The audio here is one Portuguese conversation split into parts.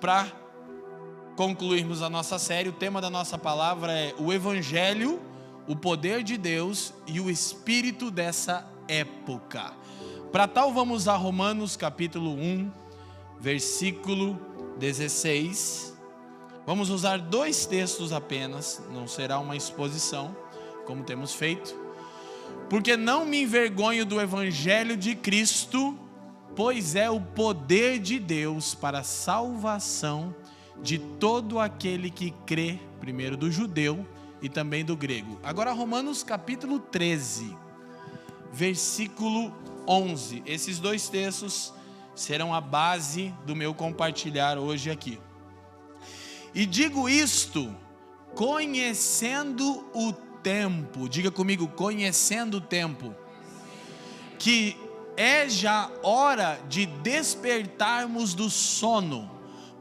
para concluirmos a nossa série, o tema da nossa palavra é o Evangelho, o poder de Deus e o Espírito dessa época. Para tal, vamos a Romanos capítulo 1, versículo 16. Vamos usar 2 textos apenas, não será uma exposição, como temos feito. Porque não me envergonho do Evangelho de Cristo, pois é o poder de Deus para a salvação de todo aquele que crê, primeiro do judeu e também do grego. Agora Romanos capítulo 13, versículo 11. Esses 2 textos serão a base do meu compartilhar hoje aqui. E digo isto, conhecendo o tempo, diga comigo, conhecendo o tempo, que é já hora de despertarmos do sono,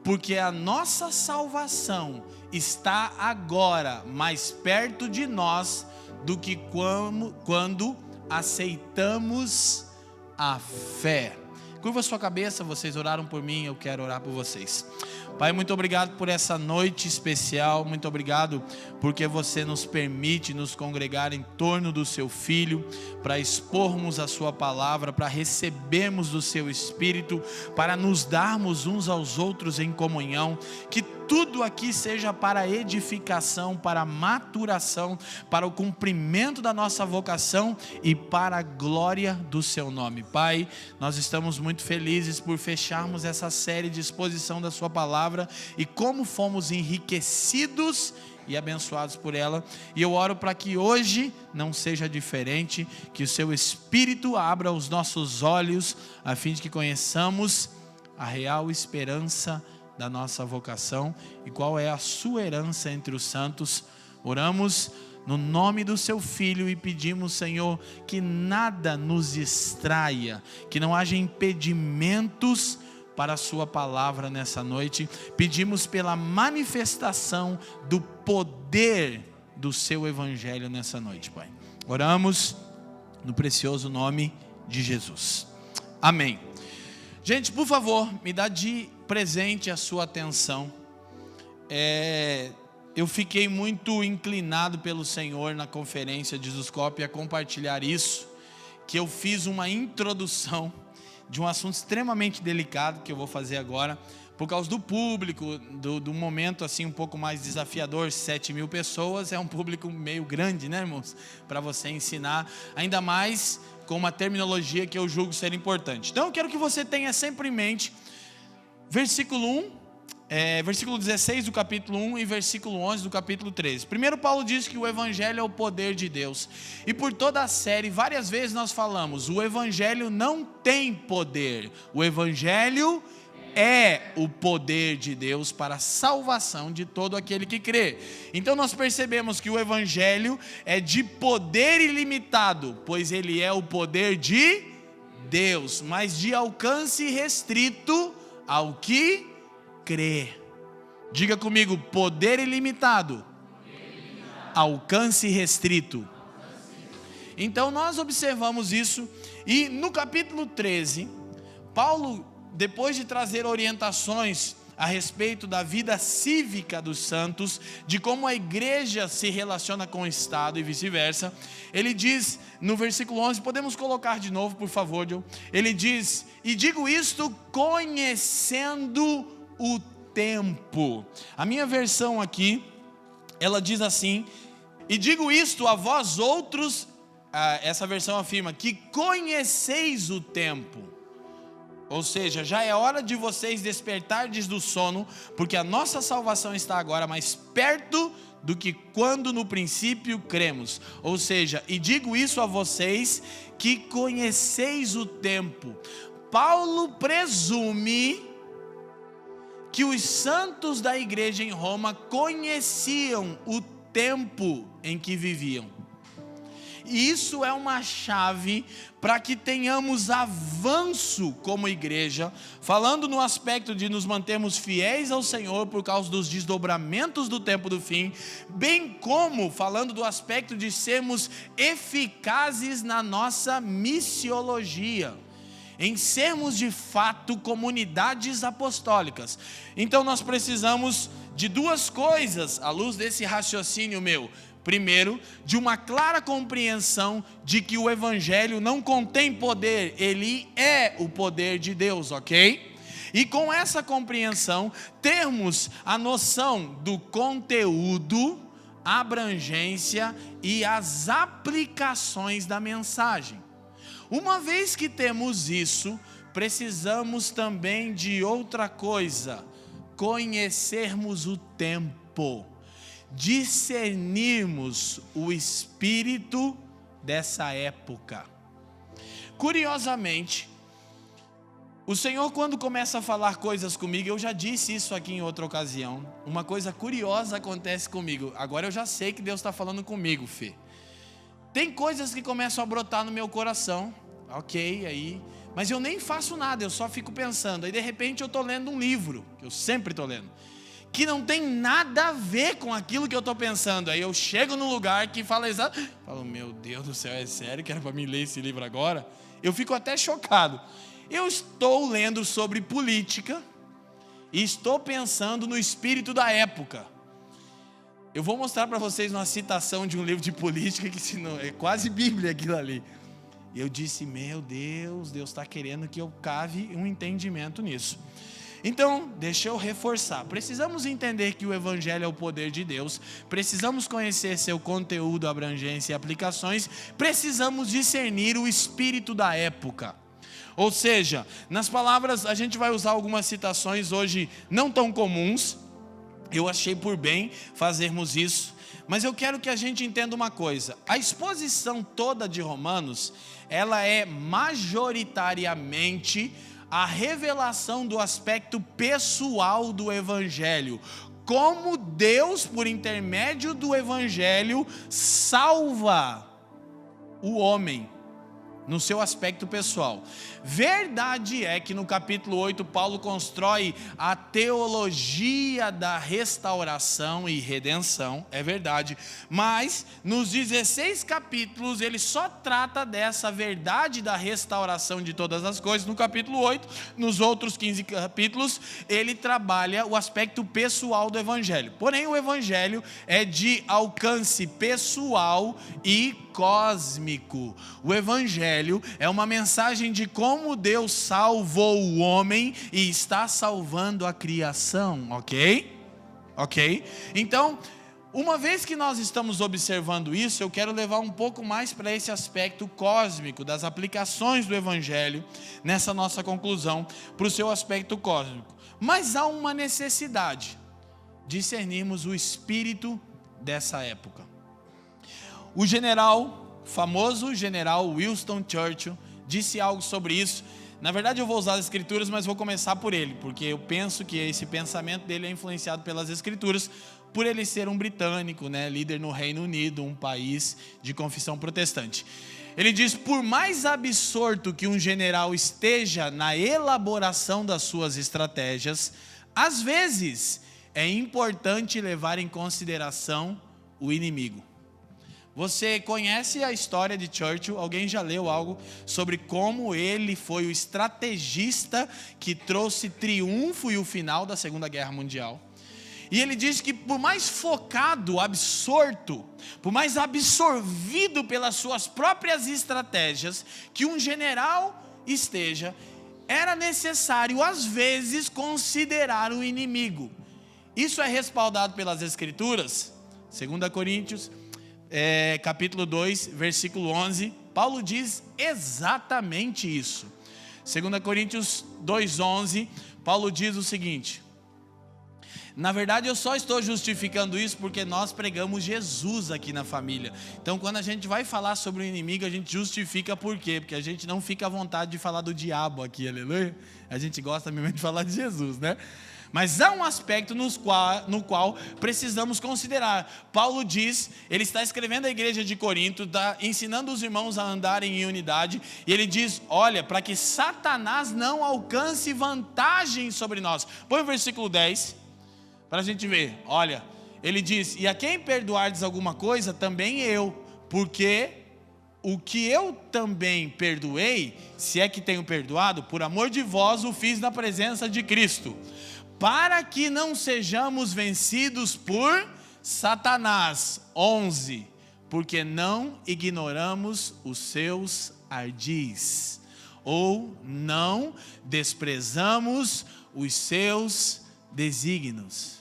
porque a nossa salvação está agora mais perto de nós do que quando aceitamos a fé. Curva sua cabeça, vocês oraram por mim, eu quero orar por vocês. Pai, muito obrigado por essa noite especial, muito obrigado porque você nos permite nos congregar em torno do seu Filho, para expormos a sua palavra, para recebermos do seu Espírito, para nos darmos uns aos outros em comunhão, que tudo aqui seja para edificação, para maturação, para o cumprimento da nossa vocação e para a glória do seu nome. Pai, nós estamos muito felizes por fecharmos essa série de exposição da sua palavra e como fomos enriquecidos e abençoados por ela, e eu oro para que hoje não seja diferente, que o seu Espírito abra os nossos olhos, a fim de que conheçamos a real esperança da nossa vocação e qual é a sua herança entre os santos. Oramos no nome do seu Filho e pedimos, Senhor, que nada nos distraia, que não haja impedimentos para a sua palavra nessa noite. Pedimos pela manifestação do poder do seu Evangelho nessa noite, Pai. Oramos no precioso nome de Jesus. Amém. Gente, por favor, me dá de presente a sua atenção. Eu fiquei muito inclinado pelo Senhor na conferência de Zuscope a compartilhar isso, que eu fiz uma introdução de um assunto extremamente delicado que eu vou fazer agora, por causa do público, do momento assim um pouco mais desafiador. 7.000 pessoas é um público meio grande, né, irmãos? Para você ensinar, ainda mais com uma terminologia que eu julgo ser importante. Então eu quero que você tenha sempre em mente versículo 16 do capítulo 1 e versículo 11 do capítulo 13. Primeiro, Paulo diz que o Evangelho é o poder de Deus. E por toda a série, várias vezes nós falamos, o Evangelho não tem poder. O Evangelho é o poder de Deus para a salvação de todo aquele que crê. Então nós percebemos que o Evangelho é de poder ilimitado, pois ele é o poder de Deus, mas de alcance restrito ao que crê. Diga comigo, poder ilimitado, alcance restrito. Então nós observamos isso, e no capítulo 13, Paulo, depois de trazer orientações a respeito da vida cívica dos santos, de como a igreja se relaciona com o Estado e vice-versa, ele diz no versículo 11, podemos colocar de novo por favor, Joe? Ele diz, e digo isto conhecendo o tempo. A minha versão aqui, ela diz assim, e digo isto a vós outros, essa versão afirma, que conheceis o tempo. Ou seja, já é hora de vocês despertardes do sono, porque a nossa salvação está agora mais perto do que quando no princípio cremos. Ou seja, e digo isso a vocês que conheceis o tempo. Paulo presume que os santos da igreja em Roma conheciam o tempo em que viviam. E isso é uma chave para que tenhamos avanço como igreja, falando no aspecto de nos mantermos fiéis ao Senhor por causa dos desdobramentos do tempo do fim, bem como falando do aspecto de sermos eficazes na nossa missiologia. em sermos de fato comunidades apostólicas. Então nós precisamos de duas coisas à luz desse raciocínio meu. Primeiro, de uma clara compreensão de que o Evangelho não contém poder, ele é o poder de Deus, ok? E com essa compreensão, termos a noção do conteúdo, abrangência e as aplicações da mensagem. Uma vez que temos isso, precisamos também de outra coisa: conhecermos o tempo, discernirmos o espírito dessa época. Curiosamente, o Senhor, quando começa a falar coisas comigo, eu já disse isso aqui em outra ocasião, uma coisa curiosa acontece comigo. Agora eu já sei que Deus está falando comigo, Fê. Tem coisas que começam a brotar no meu coração, ok, aí, mas eu nem faço nada, eu só fico pensando. Aí de repente eu estou lendo um livro, que eu sempre estou lendo, que não tem nada a ver com aquilo que eu estou pensando. Aí eu chego num lugar que fala exato, falo, meu Deus do céu, é sério que era para mim ler esse livro agora? Eu fico até chocado. Eu estou lendo sobre política e estou pensando no espírito da época. Eu vou mostrar para vocês uma citação de um livro de política que é quase Bíblia aquilo ali. E eu disse, meu Deus, Deus está querendo que eu cave um entendimento nisso. Então, deixa eu reforçar. Precisamos entender que o Evangelho é o poder de Deus. Precisamos conhecer seu conteúdo, abrangência e aplicações. Precisamos discernir o espírito da época. Ou seja, nas palavras, a gente vai usar algumas citações hoje não tão comuns. Eu achei por bem fazermos isso. Mas eu quero que a gente entenda uma coisa. A exposição toda de Romanos, ela é majoritariamente a revelação do aspecto pessoal do Evangelho. Como Deus, por intermédio do Evangelho, salva o homem no seu aspecto pessoal. Verdade é que no capítulo 8, Paulo constrói a teologia da restauração e redenção, é verdade, mas nos 16 capítulos ele só trata dessa verdade da restauração de todas as coisas. No capítulo 8, nos outros 15 capítulos, ele trabalha o aspecto pessoal do Evangelho. Porém, o Evangelho é de alcance pessoal e cósmico. O Evangelho é uma mensagem de como Deus salvou o homem e está salvando a criação, ok? Ok? Então, uma vez que nós estamos observando isso, eu quero levar um pouco mais para esse aspecto cósmico, das aplicações do Evangelho, nessa nossa conclusão, para o seu aspecto cósmico. Mas há uma necessidade: discernirmos o espírito dessa época. O famoso general Winston Churchill, disse algo sobre isso. Na verdade eu vou usar as escrituras, mas vou começar por ele, porque eu penso que esse pensamento dele é influenciado pelas escrituras, por ele ser um britânico, né, líder no Reino Unido, um país de confissão protestante. Ele diz: por mais absorto que um general esteja na elaboração das suas estratégias, às vezes é importante levar em consideração o inimigo. Você conhece a história de Churchill? Alguém já leu algo sobre como ele foi o estrategista que trouxe triunfo e o final da Segunda Guerra Mundial? E ele diz que por mais focado, absorto, por mais absorvido pelas suas próprias estratégias que um general esteja, era necessário às vezes considerar o inimigo. Isso é respaldado pelas Escrituras. 2 Coríntios capítulo 2, versículo 11, Paulo diz exatamente isso. 2 Coríntios 2:11, Paulo diz o seguinte: na verdade eu só estou justificando isso porque nós pregamos Jesus aqui na família. Então quando a gente vai falar sobre o inimigo, a gente justifica por quê? Porque a gente não fica à vontade de falar do diabo aqui, aleluia. A gente gosta mesmo de falar de Jesus, né? Mas há um aspecto no qual precisamos considerar. Paulo diz, ele está escrevendo à igreja de Corinto, está ensinando os irmãos a andarem em unidade, e ele diz: olha, para que Satanás não alcance vantagem sobre nós. Põe o versículo 10, para a gente ver. Olha, ele diz: e a quem perdoardes alguma coisa, também eu, porque o que eu também perdoei, se é que tenho perdoado, por amor de vós o fiz na presença de Cristo, para que não sejamos vencidos por Satanás. 11. Porque não ignoramos os seus ardis, ou não desprezamos os seus desígnios.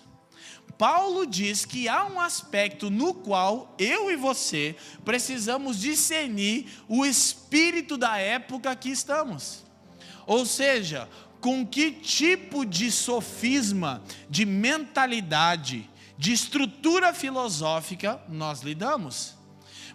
Paulo diz que há um aspecto no qual eu e você precisamos discernir o espírito da época que estamos. Ou seja, com que tipo de sofisma, de mentalidade, de estrutura filosófica nós lidamos.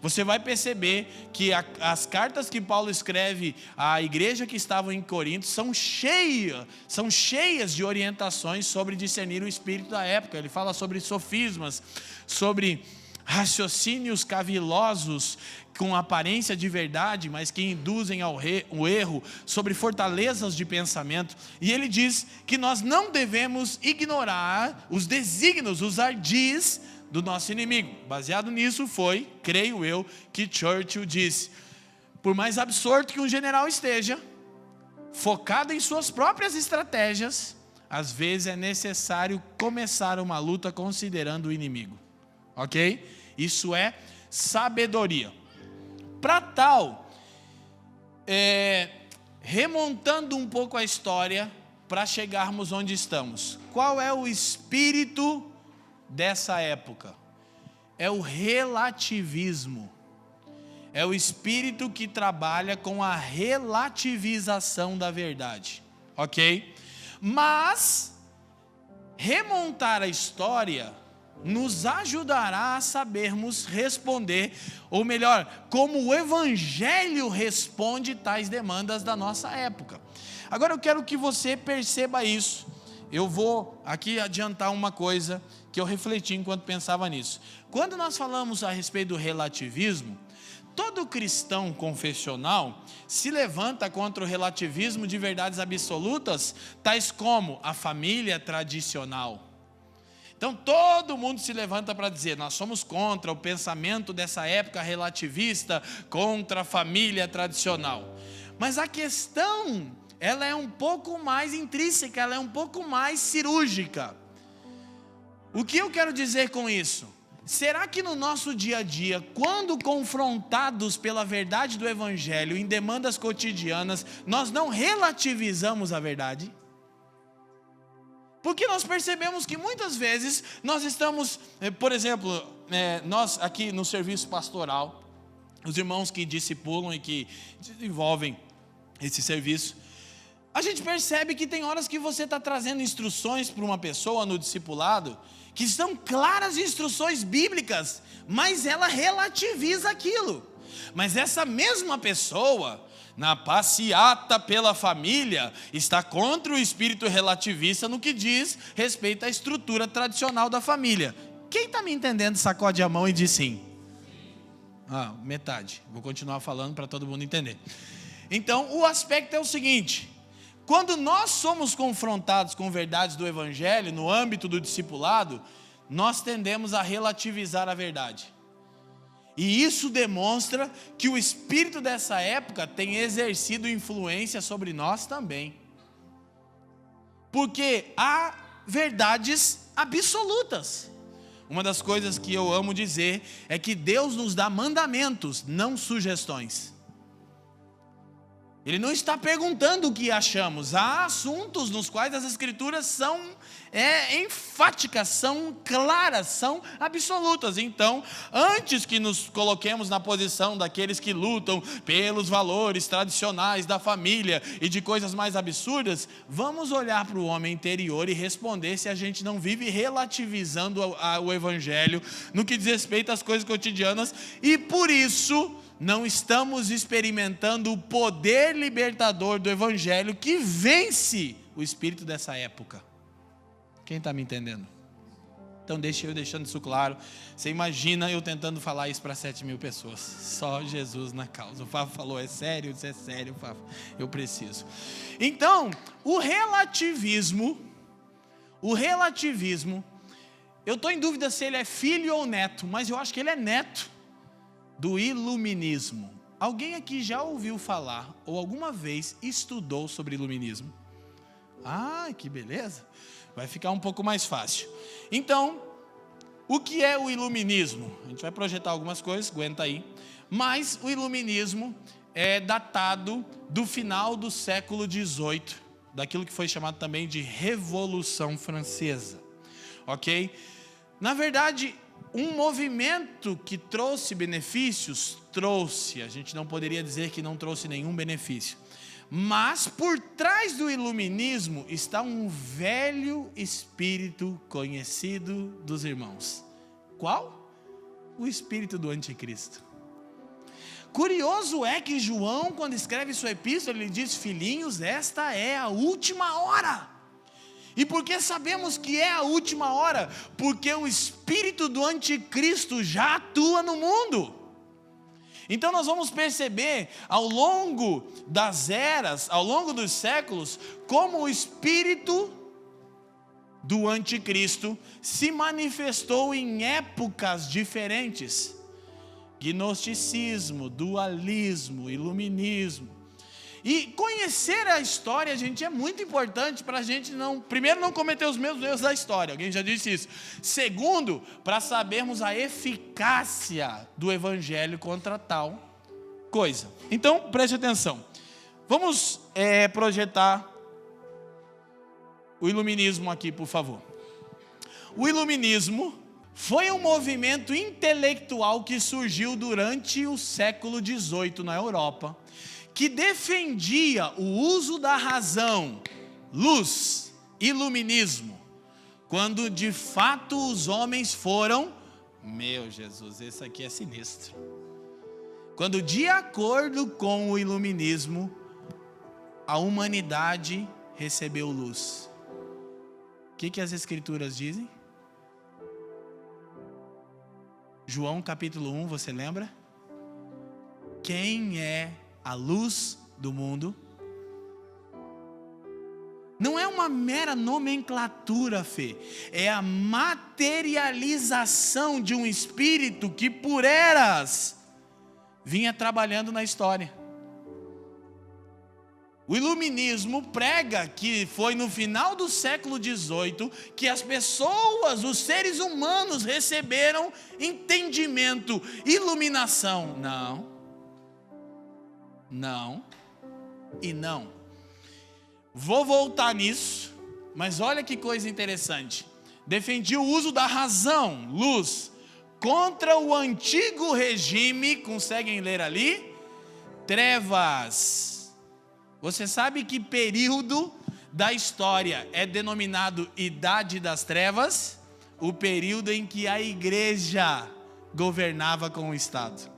Você vai perceber que as cartas que Paulo escreve à igreja que estava em Corinto são cheias de orientações sobre discernir o espírito da época. Ele fala sobre sofismas, sobre raciocínios cavilosos com aparência de verdade, mas que induzem ao erro, sobre fortalezas de pensamento. E ele diz que nós não devemos ignorar os desígnios, os ardis do nosso inimigo. Baseado nisso foi, creio eu, que Churchill disse: por mais absorto que um general esteja, focado em suas próprias estratégias, às vezes é necessário começar uma luta considerando o inimigo. Ok? Isso é sabedoria. Para tal, remontando um pouco a história, para chegarmos onde estamos. Qual é o espírito dessa época? É o relativismo. É o espírito que trabalha com a relativização da verdade. Ok? Mas remontar a história nos ajudará a sabermos responder, ou melhor, como o Evangelho responde tais demandas da nossa época. Agora eu quero que você perceba isso. Eu vou aqui adiantar uma coisa que eu refleti enquanto pensava nisso. Quando nós falamos a respeito do relativismo, todo cristão confessional se levanta contra o relativismo de verdades absolutas, tais como a família tradicional. Então todo mundo se levanta para dizer: nós somos contra o pensamento dessa época relativista, contra a família tradicional. Mas a questão, ela é um pouco mais intrínseca, ela é um pouco mais cirúrgica. O que eu quero dizer com isso? Será que no nosso dia a dia, quando confrontados pela verdade do Evangelho em demandas cotidianas, nós não relativizamos a verdade? Porque nós percebemos que muitas vezes nós estamos, por exemplo, nós aqui no serviço pastoral, os irmãos que discipulam e que desenvolvem esse serviço, a gente percebe que tem horas que você está trazendo instruções para uma pessoa no discipulado, que são claras instruções bíblicas, mas ela relativiza aquilo. Mas essa mesma pessoa, na passeata pela família, está contra o espírito relativista no que diz respeito à estrutura tradicional da família. Quem está me entendendo, sacode a mão e diz sim. Metade. Vou continuar falando para todo mundo entender. Então, o aspecto é o seguinte: quando nós somos confrontados com verdades do Evangelho, no âmbito do discipulado, nós tendemos a relativizar a verdade. E isso demonstra que o espírito dessa época tem exercido influência sobre nós também. Porque há verdades absolutas. Uma das coisas que eu amo dizer é que Deus nos dá mandamentos, não sugestões. Ele não está perguntando o que achamos. Há assuntos nos quais as escrituras são enfáticas, são claras, são absolutas. Então, antes que nos coloquemos na posição daqueles que lutam pelos valores tradicionais da família e de coisas mais absurdas, vamos olhar para o homem interior e responder se a gente não vive relativizando o Evangelho no que diz respeito às coisas cotidianas, e por isso não estamos experimentando o poder libertador do Evangelho que vence o espírito dessa época. Quem está me entendendo? Então deixa eu deixando isso claro. Você imagina eu tentando falar isso para 7.000 pessoas. Só Jesus na causa. O Fábio falou: é sério? Eu disse: é sério, Fábio. Eu preciso. Então, o relativismo, eu estou em dúvida se ele é filho ou neto, mas eu acho que ele é neto do iluminismo. Alguém aqui já ouviu falar ou alguma vez estudou sobre iluminismo? Ah, que beleza! Vai ficar um pouco mais fácil. Então, o que é o iluminismo? A gente vai projetar algumas coisas, aguenta aí. Mas o iluminismo é datado do final do século XVIII, daquilo que foi chamado também de Revolução Francesa. Ok? Na verdade, um movimento que trouxe benefícios, a gente não poderia dizer que não trouxe nenhum benefício. Mas por trás do iluminismo está um velho espírito conhecido dos irmãos. Qual? O espírito do anticristo. Curioso é que João, quando escreve sua epístola, ele diz: filhinhos, esta é a última hora. E por que sabemos que é a última hora? Porque o espírito do anticristo já atua no mundo. Então nós vamos perceber ao longo das eras, ao longo dos séculos, como o espírito do anticristo se manifestou em épocas diferentes. Gnosticismo, dualismo, iluminismo. E conhecer a história, gente, é muito importante para a gente primeiro, não cometer os mesmos erros da história, alguém já disse isso. Segundo, para sabermos a eficácia do evangelho contra tal coisa. Então, preste atenção. Vamos projetar o iluminismo aqui, por favor. O iluminismo foi um movimento intelectual que surgiu durante o século XVIII na Europa, que defendia o uso da razão, luz, iluminismo, quando de fato os homens foram, meu Jesus, esse aqui é sinistro, quando de acordo com o iluminismo, a humanidade recebeu luz. O que as escrituras dizem? João capítulo 1, você lembra? Quem é a luz do mundo? Não é uma mera nomenclatura, Fê. É a materialização de um espírito que por eras vinha trabalhando na história. O iluminismo prega que foi no final do século XVIII que as pessoas, os seres humanos receberam entendimento, iluminação. Não e não. Vou voltar nisso, mas olha que coisa interessante. Defendi o uso da razão, luz, contra o antigo regime, conseguem ler ali? Trevas. Você sabe que período da história é denominado Idade das Trevas? O período em que a igreja governava com o Estado.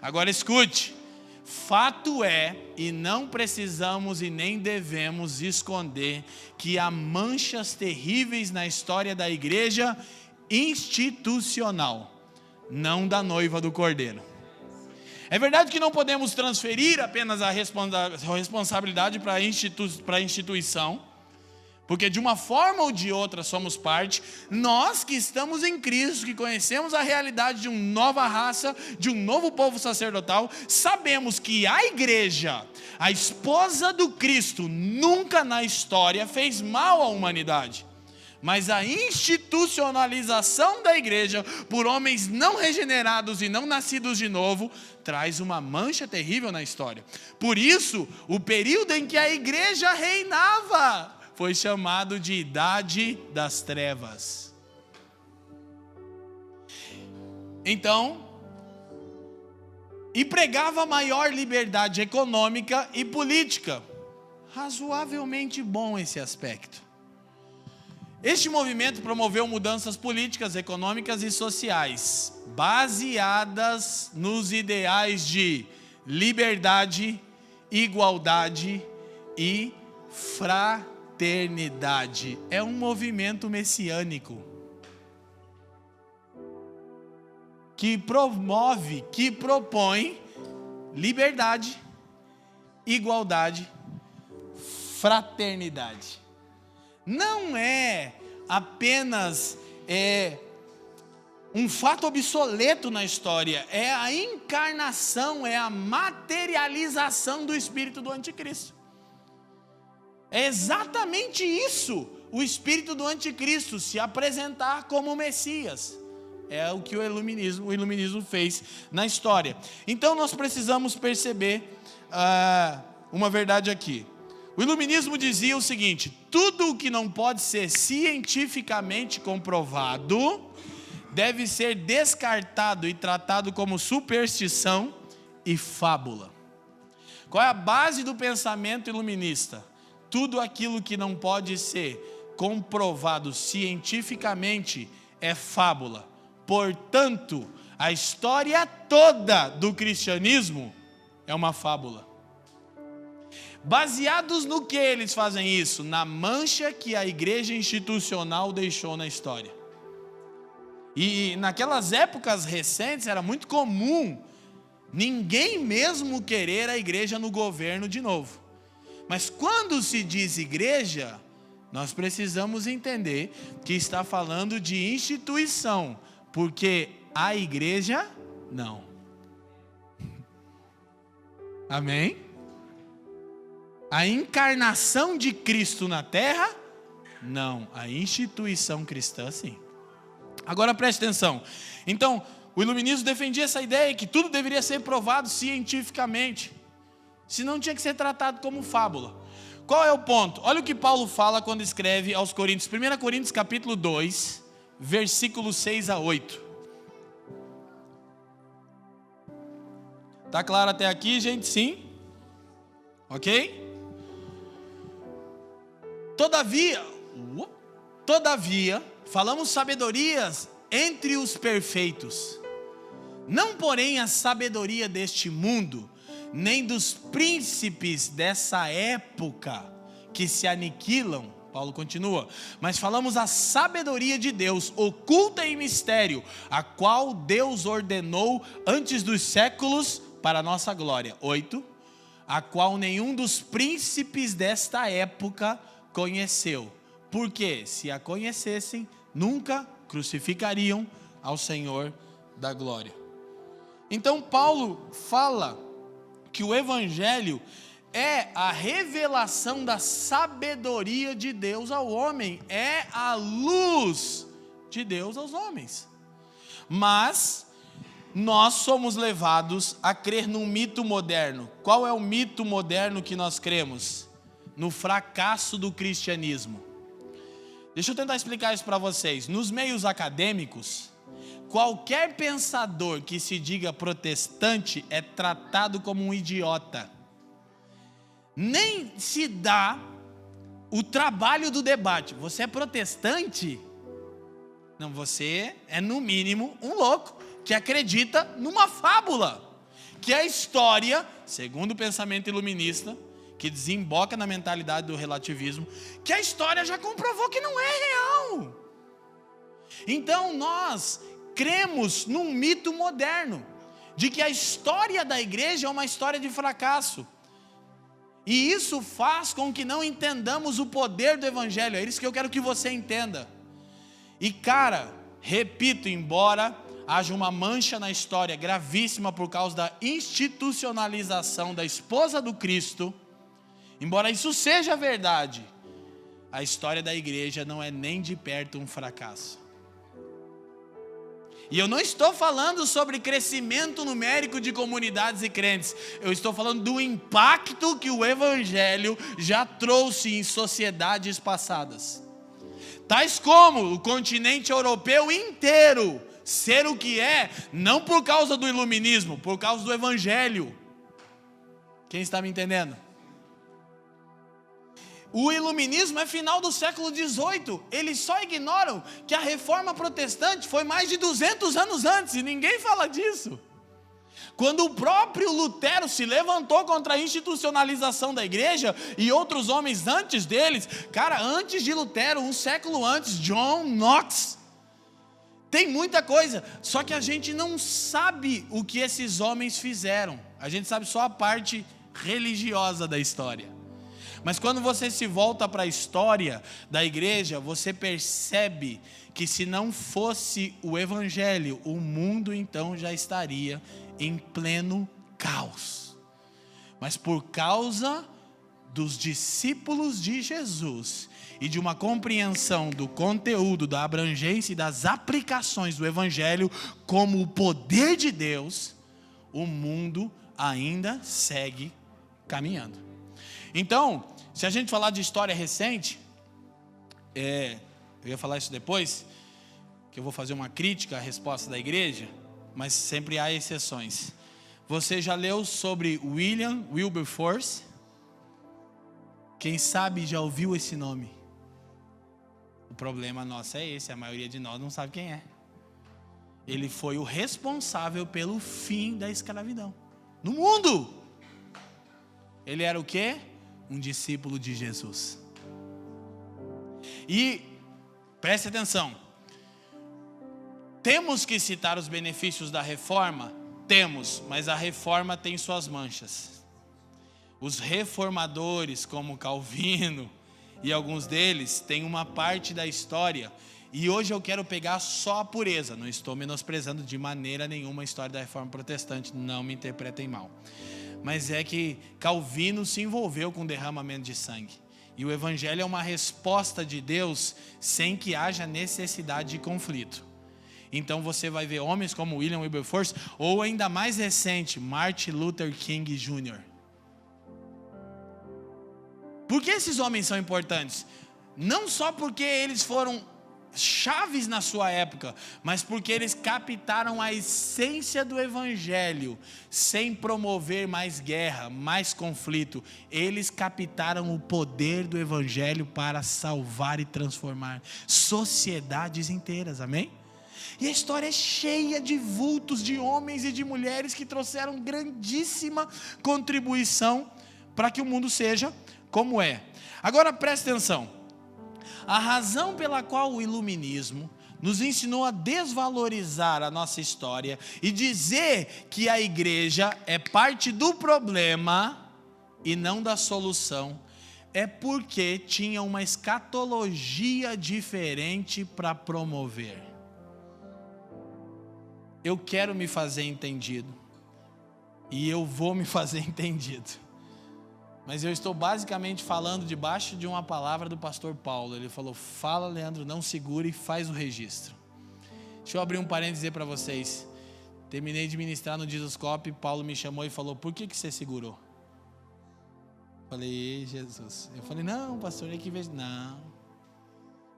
Agora escute, fato é, e não precisamos e nem devemos esconder, que há manchas terríveis na história da igreja institucional, não da noiva do Cordeiro. É verdade que não podemos transferir apenas a responsabilidade para a instituição, porque de uma forma ou de outra somos parte. Nós que estamos em Cristo, que conhecemos a realidade de uma nova raça, de um novo povo sacerdotal, sabemos que a igreja, a esposa do Cristo, nunca na história fez mal à humanidade. Mas a institucionalização da igreja por homens não regenerados e não nascidos de novo traz uma mancha terrível na história. Por isso, o período em que a igreja reinava foi chamado de Idade das Trevas. Então, e pregava maior liberdade econômica e política. Razoavelmente bom esse aspecto. Este movimento promoveu mudanças políticas, econômicas e sociais, baseadas nos ideais de liberdade, igualdade e fraternidade. É um movimento messiânico que propõe liberdade, igualdade, fraternidade. Não é apenas um fato obsoleto na história, é a encarnação, é a materialização do espírito do anticristo. É exatamente isso, o espírito do anticristo se apresentar como Messias. É o que o iluminismo fez na história. Então nós precisamos perceber uma verdade aqui. O iluminismo dizia o seguinte: tudo o que não pode ser cientificamente comprovado deve ser descartado e tratado como superstição e fábula. Qual é a base do pensamento iluminista? Tudo aquilo que não pode ser comprovado cientificamente é fábula. Portanto, a história toda do cristianismo é uma fábula. Baseados no que eles fazem isso? Na mancha que a igreja institucional deixou na história. E naquelas épocas recentes era muito comum ninguém mesmo querer a igreja no governo de novo. Mas quando se diz igreja, nós precisamos entender que está falando de instituição, porque a igreja não. Amém? A encarnação de Cristo na terra, não. A instituição cristã, sim. Agora preste atenção. Então, o iluminismo defendia essa ideia que tudo deveria ser provado cientificamente. Senão tinha que ser tratado como fábula. Qual é o ponto? Olha o que Paulo fala quando escreve aos Coríntios. 1 Coríntios capítulo 2, versículos 6 a 8. Tá claro até aqui, gente? Sim? Ok? Todavia, falamos sabedorias entre os perfeitos, não porém a sabedoria deste mundo, nem dos príncipes dessa época que se aniquilam. Paulo continua: mas falamos a sabedoria de Deus, oculta em mistério, a qual Deus ordenou antes dos séculos para a nossa glória. 8. A qual nenhum dos príncipes desta época conheceu. Porque se a conhecessem, nunca crucificariam ao Senhor da glória. Então Paulo fala que o evangelho é a revelação da sabedoria de Deus ao homem, é a luz de Deus aos homens. Mas nós somos levados a crer num mito moderno. Qual é o mito moderno que nós cremos? No fracasso do cristianismo. Deixa eu tentar explicar isso para vocês. Nos meios acadêmicos, qualquer pensador que se diga protestante é tratado como um idiota. Nem se dá o trabalho do debate. Você é protestante? Não, você é no mínimo um louco que acredita numa fábula, que é a história, segundo o pensamento iluminista, que desemboca na mentalidade do relativismo, que a história já comprovou que não é real. Então nós cremos num mito moderno, de que a história da igreja é uma história de fracasso. E isso faz com que não entendamos o poder do evangelho. É isso que eu quero que você entenda. E cara, repito, embora haja uma mancha na história gravíssima por causa da institucionalização da esposa do Cristo, embora isso seja verdade, a história da igreja não é nem de perto um fracasso. E eu não estou falando sobre crescimento numérico de comunidades e crentes. Eu estou falando do impacto que o evangelho já trouxe em sociedades passadas. Tais como o continente europeu inteiro ser o que é, não por causa do iluminismo, por causa do evangelho. Quem está me entendendo? O iluminismo é final do século XVIII. Eles só ignoram que a reforma protestante foi mais de 200 anos antes, e ninguém fala disso. Quando o próprio Lutero se levantou contra a institucionalização da igreja, e outros homens antes deles, cara, antes de Lutero, um século antes, John Knox. Tem muita coisa, só que a gente não sabe o que esses homens fizeram. A gente sabe só a parte religiosa da história. Mas quando você se volta para a história da igreja, você percebe que se não fosse o evangelho, o mundo então já estaria em pleno caos. Mas por causa dos discípulos de Jesus e de uma compreensão do conteúdo, da abrangência e das aplicações do evangelho como o poder de Deus, o mundo ainda segue caminhando. Então, se a gente falar de história recente, eu ia falar isso depois, que eu vou fazer uma crítica à resposta da igreja, mas sempre há exceções. Você já leu sobre William Wilberforce? Quem sabe já ouviu esse nome? O problema nosso é esse, a maioria de nós não sabe quem é. Ele foi o responsável pelo fim da escravidão no mundo. Ele era o quê? Um discípulo de Jesus. E preste atenção, temos que citar os benefícios da reforma? Temos, mas a reforma tem suas manchas. Os reformadores, como Calvino e alguns deles, têm uma parte da história, e hoje eu quero pegar só a pureza. Não estou menosprezando de maneira nenhuma a história da reforma protestante, não me interpretem mal. Mas é que Calvino se envolveu com derramamento de sangue. E o evangelho é uma resposta de Deus sem que haja necessidade de conflito. Então você vai ver homens como William Wilberforce, ou ainda mais recente, Martin Luther King Jr. Por que esses homens são importantes? Não só porque eles foram chaves na sua época, mas porque eles captaram a essência do evangelho, sem promover mais guerra, mais conflito. Eles captaram o poder do evangelho para salvar e transformar sociedades inteiras, amém? E a história é cheia de vultos de homens e de mulheres que trouxeram grandíssima contribuição para que o mundo seja como é. Agora preste atenção. A razão pela qual o iluminismo nos ensinou a desvalorizar a nossa história e dizer que a igreja é parte do problema e não da solução, é porque tinha uma escatologia diferente para promover. Eu quero me fazer entendido, e eu vou me fazer entendido. Mas eu estou basicamente falando debaixo de uma palavra do pastor Paulo. Ele falou: fala, Leandro, não segure e faz o registro. Deixa eu abrir um parênteses e dizer para vocês. Terminei de ministrar no Jesuscope, Paulo me chamou e falou: por que você segurou? Falei: Jesus. Eu falei: não, pastor, é que vejo. Não.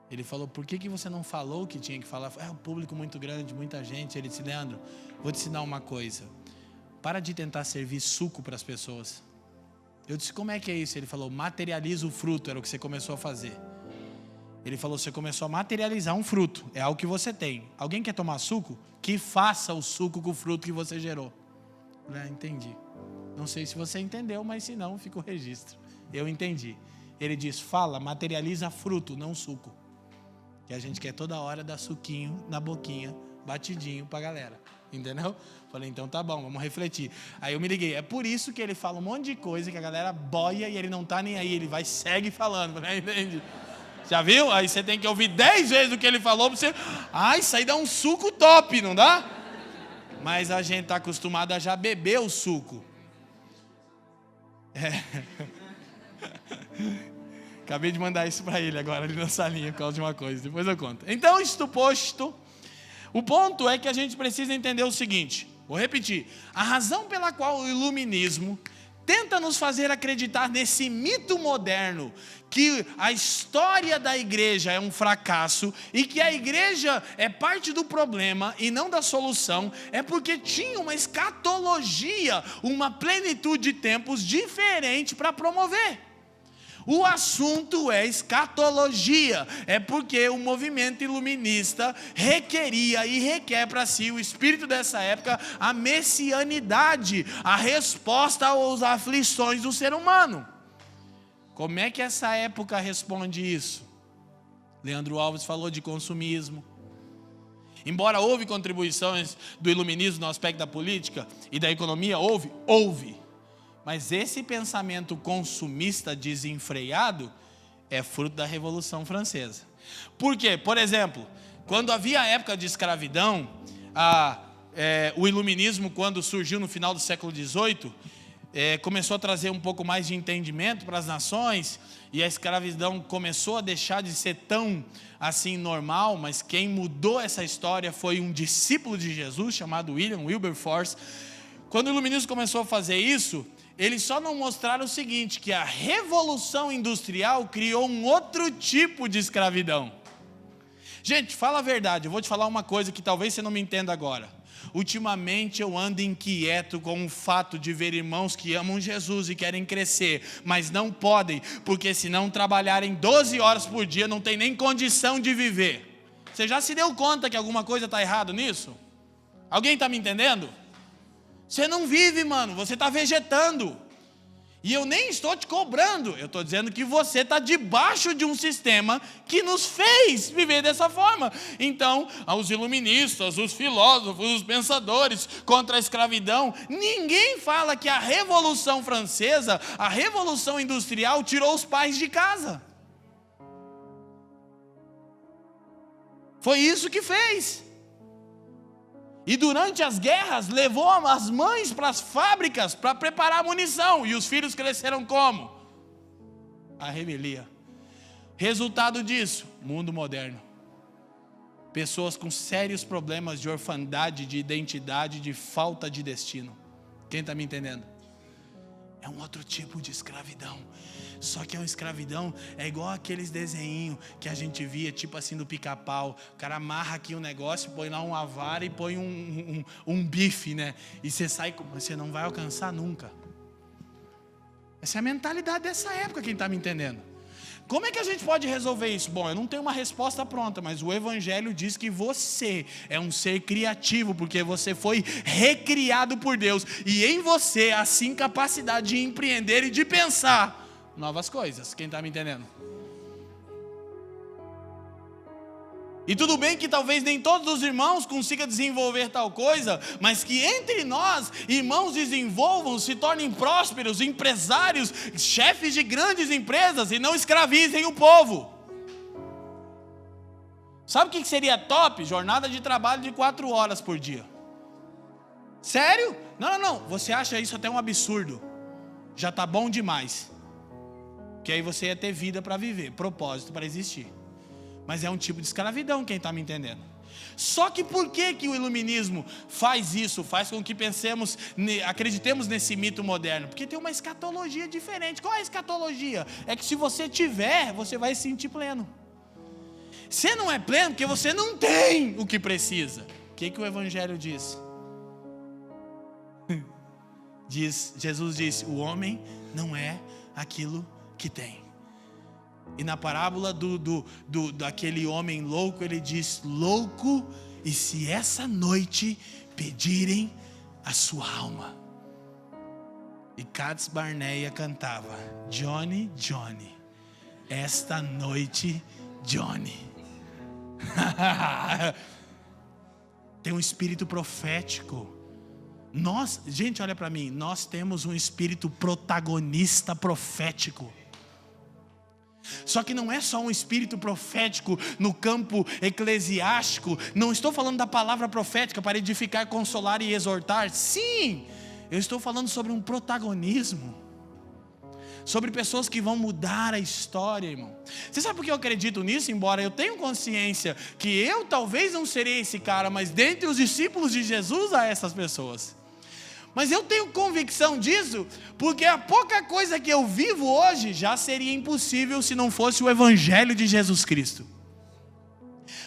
Ele falou: por que você não falou o que tinha que falar? É um público muito grande, muita gente. Ele disse: Leandro, vou te ensinar uma coisa. Para de tentar servir suco para as pessoas. Eu disse: como é que é isso? Ele falou: materializa o fruto, era o que você começou a fazer. Ele falou: você começou a materializar um fruto, é algo que você tem. Alguém quer tomar suco? Que faça o suco com o fruto que você gerou. Eu falei: entendi. Não sei se você entendeu, mas se não, fica o registro. Eu entendi. Ele diz: fala, materializa fruto, não suco. Que a gente quer toda hora dar suquinho na boquinha, batidinho pra galera. Entendeu? Falei: então tá bom, vamos refletir. Aí eu me liguei: é por isso que ele fala um monte de coisa que a galera boia e ele não tá nem aí, ele vai segue falando. Falei: entende? Já viu? Aí você tem que ouvir 10 vezes o que ele falou pra você. Isso aí dá um suco top, não dá? Mas a gente tá acostumado a já beber o suco. Acabei de mandar isso para ele agora ali na salinha por causa de uma coisa, depois eu conto. Então, isto posto, o ponto é que a gente precisa entender o seguinte, vou repetir: a razão pela qual o iluminismo tenta nos fazer acreditar nesse mito moderno que a história da igreja é um fracasso e que a igreja é parte do problema e não da solução, é porque tinha uma escatologia, uma plenitude de tempos diferente para promover. O assunto é escatologia, é porque o movimento iluminista requeria e requer para si, o espírito dessa época, a messianidade, a resposta às aflições do ser humano. Como é que essa época responde isso? Leandro Alves falou de consumismo. Embora houve contribuições do iluminismo no aspecto da política e da economia, houve. Mas esse pensamento consumista desenfreado é fruto da Revolução Francesa. Por quê? Por exemplo, quando havia a época de escravidão, o iluminismo, quando surgiu no final do século XVIII, começou a trazer um pouco mais de entendimento para as nações, e a escravidão começou a deixar de ser tão assim normal, mas quem mudou essa história foi um discípulo de Jesus, chamado William Wilberforce. Quando o iluminismo começou a fazer isso, eles só não mostraram o seguinte, que a Revolução Industrial criou um outro tipo de escravidão. Gente, fala a verdade, eu vou te falar uma coisa que talvez você não me entenda agora. Ultimamente eu ando inquieto com o fato de ver irmãos que amam Jesus e querem crescer, mas não podem, porque se não trabalharem 12 horas por dia, não tem nem condição de viver. Você já se deu conta que alguma coisa está errada nisso? Alguém está me entendendo? Você não vive, mano, você está vegetando. E eu nem estou te cobrando, eu estou dizendo que você está debaixo de um sistema que nos fez viver dessa forma. Então, os iluministas, os filósofos, os pensadores contra a escravidão, ninguém fala que a Revolução Francesa, a Revolução Industrial tirou os pais de casa. Foi isso que fez. E durante as guerras, levou as mães para as fábricas para preparar munição. E os filhos cresceram como? A rebelia. Resultado disso, mundo moderno. Pessoas com sérios problemas de orfandade, de identidade, de falta de destino. Quem está me entendendo? É um outro tipo de escravidão. Só que é uma escravidão, é igual aqueles desenhinhos que a gente via, tipo assim, do Pica-Pau. O cara amarra aqui um negócio, põe lá uma vara e põe um bife, né? E você sai, você não vai alcançar nunca. Essa é a mentalidade dessa época, quem está me entendendo? Como é que a gente pode resolver isso? Bom, eu não tenho uma resposta pronta, mas o Evangelho diz que você é um ser criativo, porque você foi recriado por Deus, e em você há sim capacidade de empreender e de pensar novas coisas. Quem está me entendendo? E tudo bem que talvez nem todos os irmãos consigam desenvolver tal coisa, mas que entre nós, irmãos desenvolvam, se tornem prósperos, empresários, chefes de grandes empresas e não escravizem o povo. Sabe o que seria top? Jornada de trabalho de 4 horas por dia. Sério? Não. Você acha isso até um absurdo. Já está bom demais. Que aí você ia ter vida para viver, propósito para existir. Mas é um tipo de escravidão, quem está me entendendo? Só que por que o iluminismo faz isso? Faz com que pensemos, acreditemos nesse mito moderno? Porque tem uma escatologia diferente. Qual é a escatologia? É que se você tiver, você vai se sentir pleno. Você não é pleno porque você não tem o que precisa. O que o Evangelho diz? Jesus disse, o homem não é aquilo que tem. E na parábola daquele homem louco, ele diz, louco, e se essa noite pedirem a sua alma. E Katz Barneia cantava, Johnny, Johnny, esta noite, Johnny. Tem um espírito profético. Gente, olha para mim, nós temos um espírito protagonista profético. Só que não é só um espírito profético no campo eclesiástico. Não estou falando da palavra profética para edificar, consolar e exortar. Sim, eu estou falando sobre um protagonismo, sobre pessoas que vão mudar a história, irmão. Você sabe por que eu acredito nisso? Embora eu tenha consciência que eu talvez não serei esse cara, mas dentre os discípulos de Jesus há essas pessoas. Mas eu tenho convicção disso, porque a pouca coisa que eu vivo hoje já seria impossível se não fosse o Evangelho de Jesus Cristo.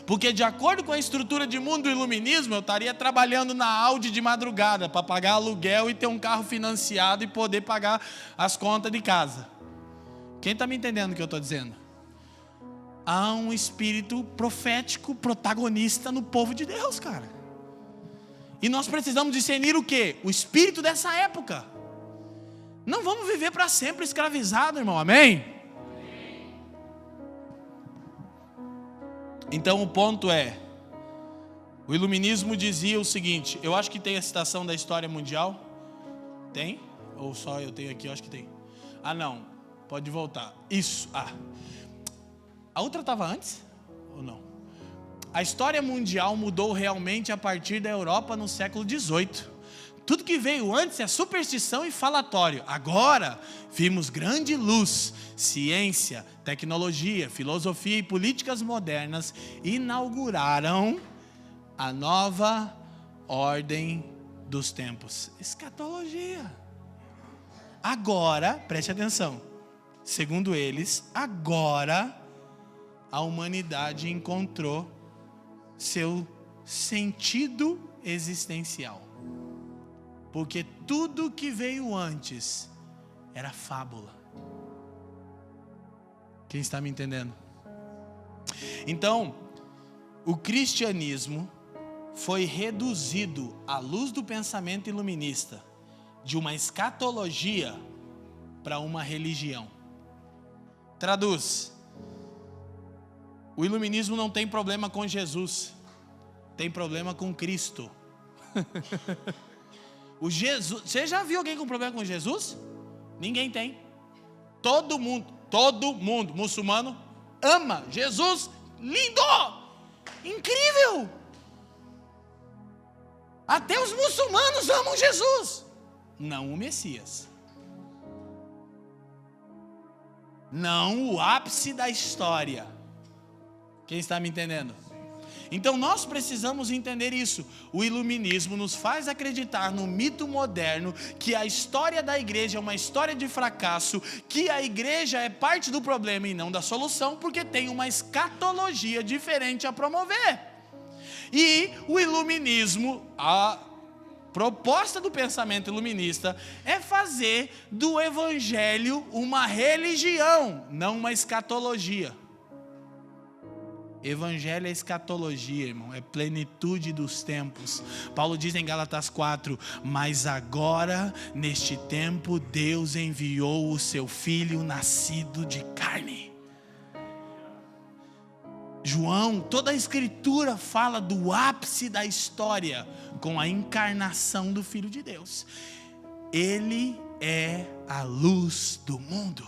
Porque de acordo com a estrutura de mundo do iluminismo, eu estaria trabalhando na Audi de madrugada para pagar aluguel e ter um carro financiado e poder pagar as contas de casa. Quem está me entendendo o que eu estou dizendo? Há um espírito profético protagonista no povo de Deus, cara. E nós precisamos discernir o quê? O espírito dessa época. Não vamos viver para sempre escravizado, irmão, amém? Então o ponto é, o iluminismo dizia o seguinte, eu acho que tem a citação da história mundial, tem? Ou só eu tenho aqui, eu acho que tem. Ah, não. Pode voltar. Isso. A outra estava antes? Ou não? A história mundial mudou realmente a partir da Europa no século XVIII. Tudo que veio antes é superstição e falatório. Agora, vimos grande luz, ciência, tecnologia, filosofia e políticas modernas inauguraram a nova ordem dos tempos. Escatologia. Agora, preste atenção. Segundo eles, agora a humanidade encontrou seu sentido existencial. Porque tudo que veio antes era fábula. Quem está me entendendo? Então, o cristianismo foi reduzido à luz do pensamento iluminista, de uma escatologia para uma religião. Traduz. O iluminismo não tem problema com Jesus, tem problema com Cristo. Você já viu alguém com problema com Jesus? Ninguém tem. Todo mundo muçulmano ama Jesus. Lindo! Incrível! Até os muçulmanos amam Jesus. Não o Messias. Não o ápice da história. Quem está me entendendo? Então nós precisamos entender isso. O iluminismo nos faz acreditar no mito moderno que a história da igreja é uma história de fracasso, que a igreja é parte do problema e não da solução, porque tem uma escatologia diferente a promover. E o iluminismo, a proposta do pensamento iluminista é fazer do evangelho uma religião, não uma escatologia. Evangelho é escatologia, irmão, é plenitude dos tempos. Paulo diz em Gálatas 4, mas agora, neste tempo, Deus enviou o seu Filho nascido de carne. João, toda a escritura fala do ápice da história, com a encarnação do Filho de Deus. Ele é a luz do mundo.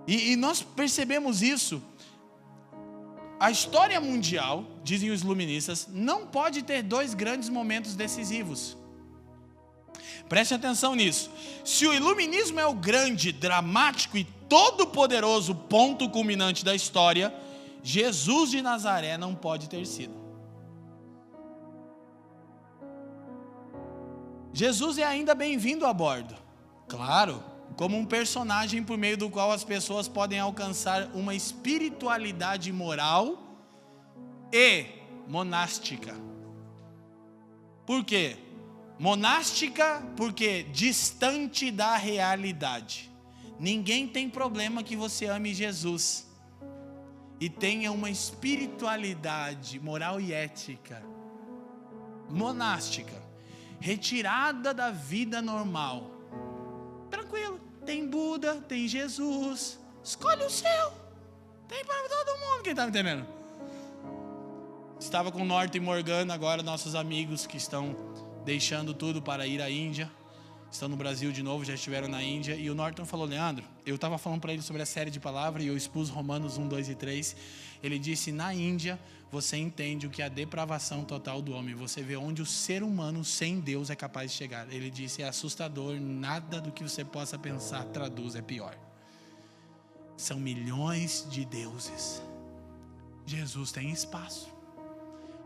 E nós percebemos isso. A história mundial, dizem os iluministas, não pode ter dois grandes momentos decisivos. Preste atenção nisso. Se o iluminismo é o grande, dramático e todo-poderoso ponto culminante da história, Jesus de Nazaré não pode ter sido. Jesus é ainda bem-vindo a bordo, claro, como um personagem por meio do qual as pessoas podem alcançar uma espiritualidade moral e monástica. Por quê? Monástica porque distante da realidade. Ninguém tem problema que você ame Jesus e tenha uma espiritualidade moral e ética monástica, retirada da vida normal. Tranquilo. Tem Buda, tem Jesus. Escolhe o seu. Tem para todo mundo. Quem está me entendendo? Estava com Norton Morgan, agora nossos amigos que estão deixando tudo para ir à Índia. Estão no Brasil de novo, já estiveram na Índia. E o Norton falou, Leandro, eu estava falando para ele sobre a série de palavras e eu expus Romanos 1, 2 e 3. Ele disse, na Índia você entende o que é a depravação total do homem. Você vê onde o ser humano sem Deus é capaz de chegar. Ele disse, é assustador, nada do que você possa pensar traduz, é pior. São milhões de deuses. Jesus tem espaço.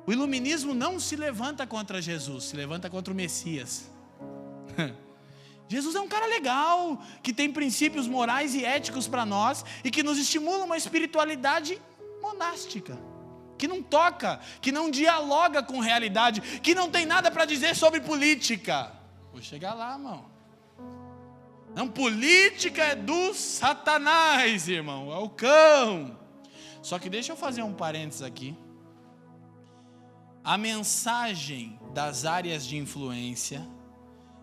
O iluminismo não se levanta contra Jesus, se levanta contra o Messias. Jesus é um cara legal, que tem princípios morais e éticos para nós e que nos estimula uma espiritualidade monástica, que não toca, que não dialoga com realidade, que não tem nada para dizer sobre política. Vou chegar lá, irmão. Não, política é do Satanás, irmão, é o cão. Só que deixa eu fazer um parênteses aqui. A mensagem das áreas de influência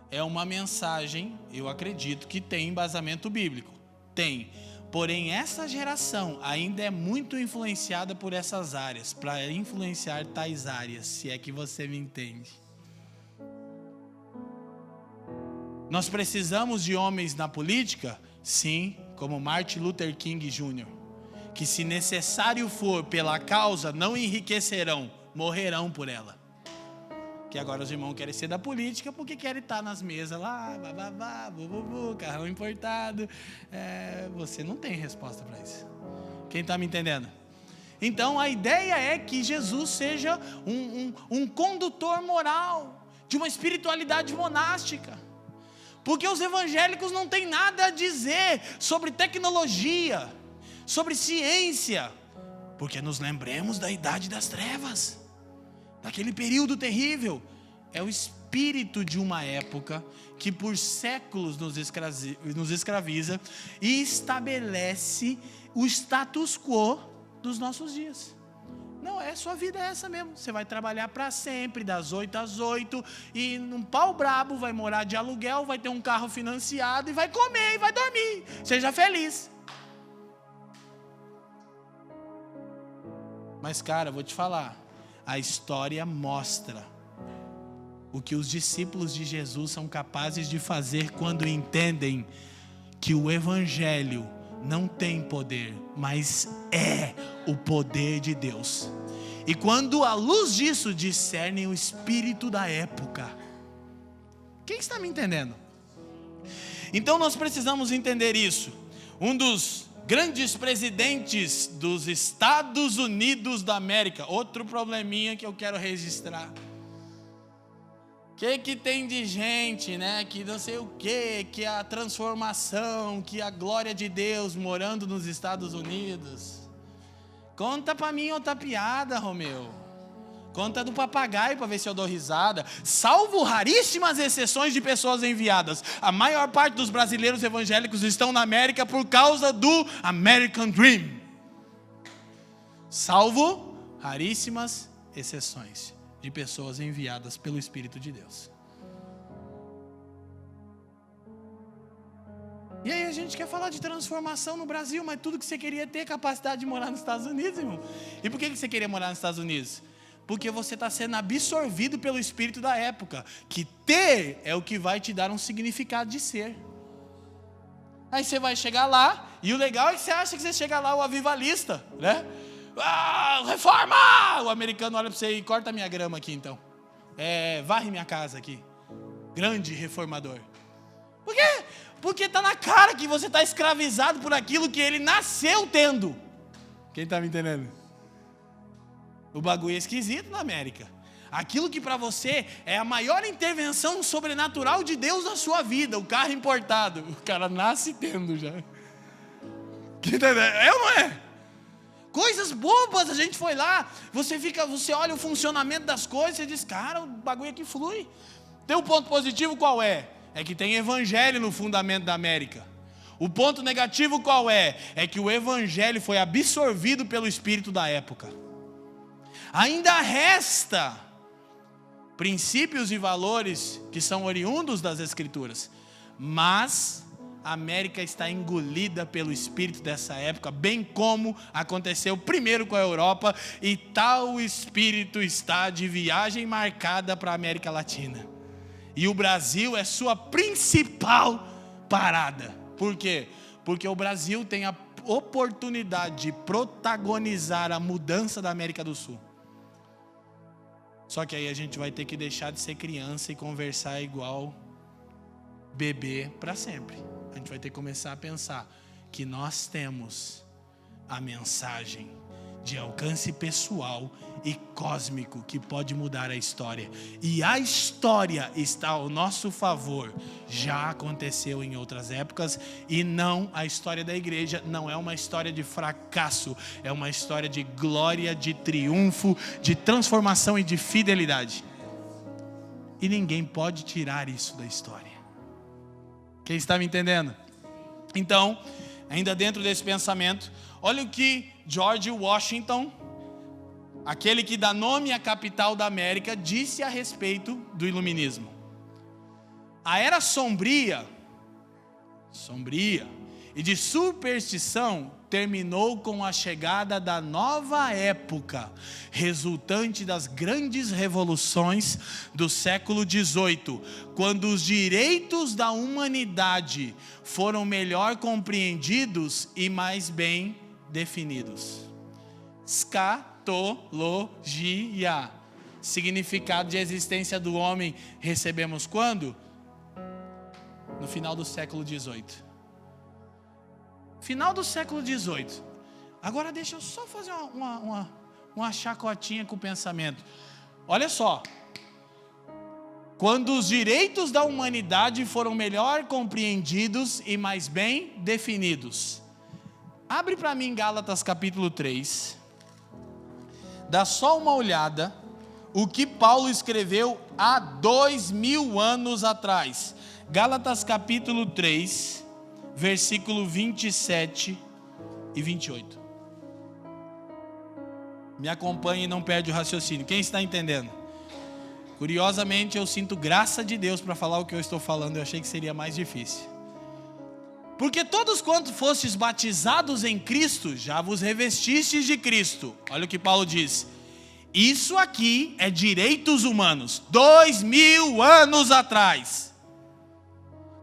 é uma mensagem, eu acredito, que tem embasamento bíblico. Tem. Porém, essa geração ainda é muito influenciada por essas áreas, para influenciar tais áreas, se é que você me entende. Nós precisamos de homens na política? Sim, como Martin Luther King Jr., que se necessário for pela causa, não enriquecerão, morrerão por ela. Que agora os irmãos querem ser da política porque querem estar nas mesas lá, carrão importado. Você não tem resposta para isso. Quem está me entendendo? Então a ideia é que Jesus seja um condutor moral de uma espiritualidade monástica. Porque os evangélicos não têm nada a dizer sobre tecnologia, sobre ciência. Porque nos lembremos da idade das trevas, daquele período terrível. É o espírito de uma época que por séculos nos escraviza e estabelece o status quo dos nossos dias. Não, sua vida é essa mesmo. Você vai trabalhar para sempre, das 8 às 8, e num pau brabo, vai morar de aluguel, vai ter um carro financiado, e vai comer, e vai dormir. Seja feliz. Mas, cara, vou te falar, a história mostra o que os discípulos de Jesus são capazes de fazer quando entendem que o Evangelho não tem poder, mas é o poder de Deus. E quando à luz disso discernem o espírito da época. Quem está me entendendo? Então nós precisamos entender isso. Um dos grandes presidentes dos Estados Unidos da América, outro probleminha que eu quero registrar. Que tem de gente, né, que não sei o que a transformação, que a glória de Deus morando nos Estados Unidos. Conta pra mim outra piada, Romeu. Conta do papagaio para ver se eu dou risada. Salvo raríssimas exceções de pessoas enviadas, a maior parte dos brasileiros evangélicos estão na América por causa do American Dream. Salvo raríssimas exceções de pessoas enviadas pelo Espírito de Deus. E aí a gente quer falar de transformação no Brasil, mas tudo que você queria ter capacidade de morar nos Estados Unidos, irmão. E por que você queria morar nos Estados Unidos? Porque você está sendo absorvido pelo Espírito da época, que ter é o que vai te dar um significado de ser. Aí você vai chegar lá, e o legal é que você acha que você chega lá o avivalista, né? Reforma! O americano olha para você e corta minha grama aqui então. Varre minha casa aqui. Grande reformador. Por quê? Porque está na cara que você está escravizado por aquilo que ele nasceu tendo. Quem está me entendendo? O bagulho é esquisito na América. Aquilo que para você é a maior intervenção sobrenatural de Deus na sua vida, o carro importado, o cara nasce tendo já. É ou não é? Coisas bobas, a gente foi lá, você olha o funcionamento das coisas, você diz, cara, o bagulho aqui flui. Tem um ponto positivo qual é? É que tem evangelho no fundamento da América. O ponto negativo qual é? É que o evangelho foi absorvido pelo espírito da época. Ainda resta princípios e valores que são oriundos das Escrituras, mas a América está engolida pelo espírito dessa época, bem como aconteceu primeiro com a Europa, e tal espírito está de viagem marcada para a América Latina. E o Brasil é sua principal parada. Por quê? Porque o Brasil tem a oportunidade de protagonizar a mudança da América do Sul. Só que aí a gente vai ter que deixar de ser criança e conversar igual bebê para sempre. A gente vai ter que começar a pensar que nós temos a mensagem de alcance pessoal e cósmico que pode mudar a história. E a história está ao nosso favor. Já aconteceu em outras épocas, e não, a história da igreja não é uma história de fracasso, é uma história de glória, de triunfo, de transformação e de fidelidade. E ninguém pode tirar isso da história. Quem está me entendendo? Então, ainda dentro desse pensamento, olha o que George Washington, aquele que dá nome à capital da América, disse a respeito do iluminismo. A era sombria e de superstição terminou com a chegada da nova época, resultante das grandes revoluções do século XVIII, quando os direitos da humanidade foram melhor compreendidos e mais bem definidos. Escatologia, significado de existência do homem, recebemos quando? No final do século XVIII. Final do século XVIII. Agora deixa eu só fazer uma chacotinha com o pensamento. Olha só. Quando os direitos da humanidade foram melhor compreendidos e mais bem definidos. Abre para mim Gálatas capítulo 3. Dá só uma olhada. O que Paulo escreveu há 2000 anos atrás. Gálatas capítulo 3. Versículo 27 e 28. Me acompanhe e não perde o raciocínio. Quem está entendendo? Curiosamente eu sinto graça de Deus para falar o que eu estou falando. Eu achei que seria mais difícil. Porque todos quantos fostes batizados em Cristo, já vos revestistes de Cristo. Olha o que Paulo diz. Isso aqui é direitos humanos. 2000 anos atrás.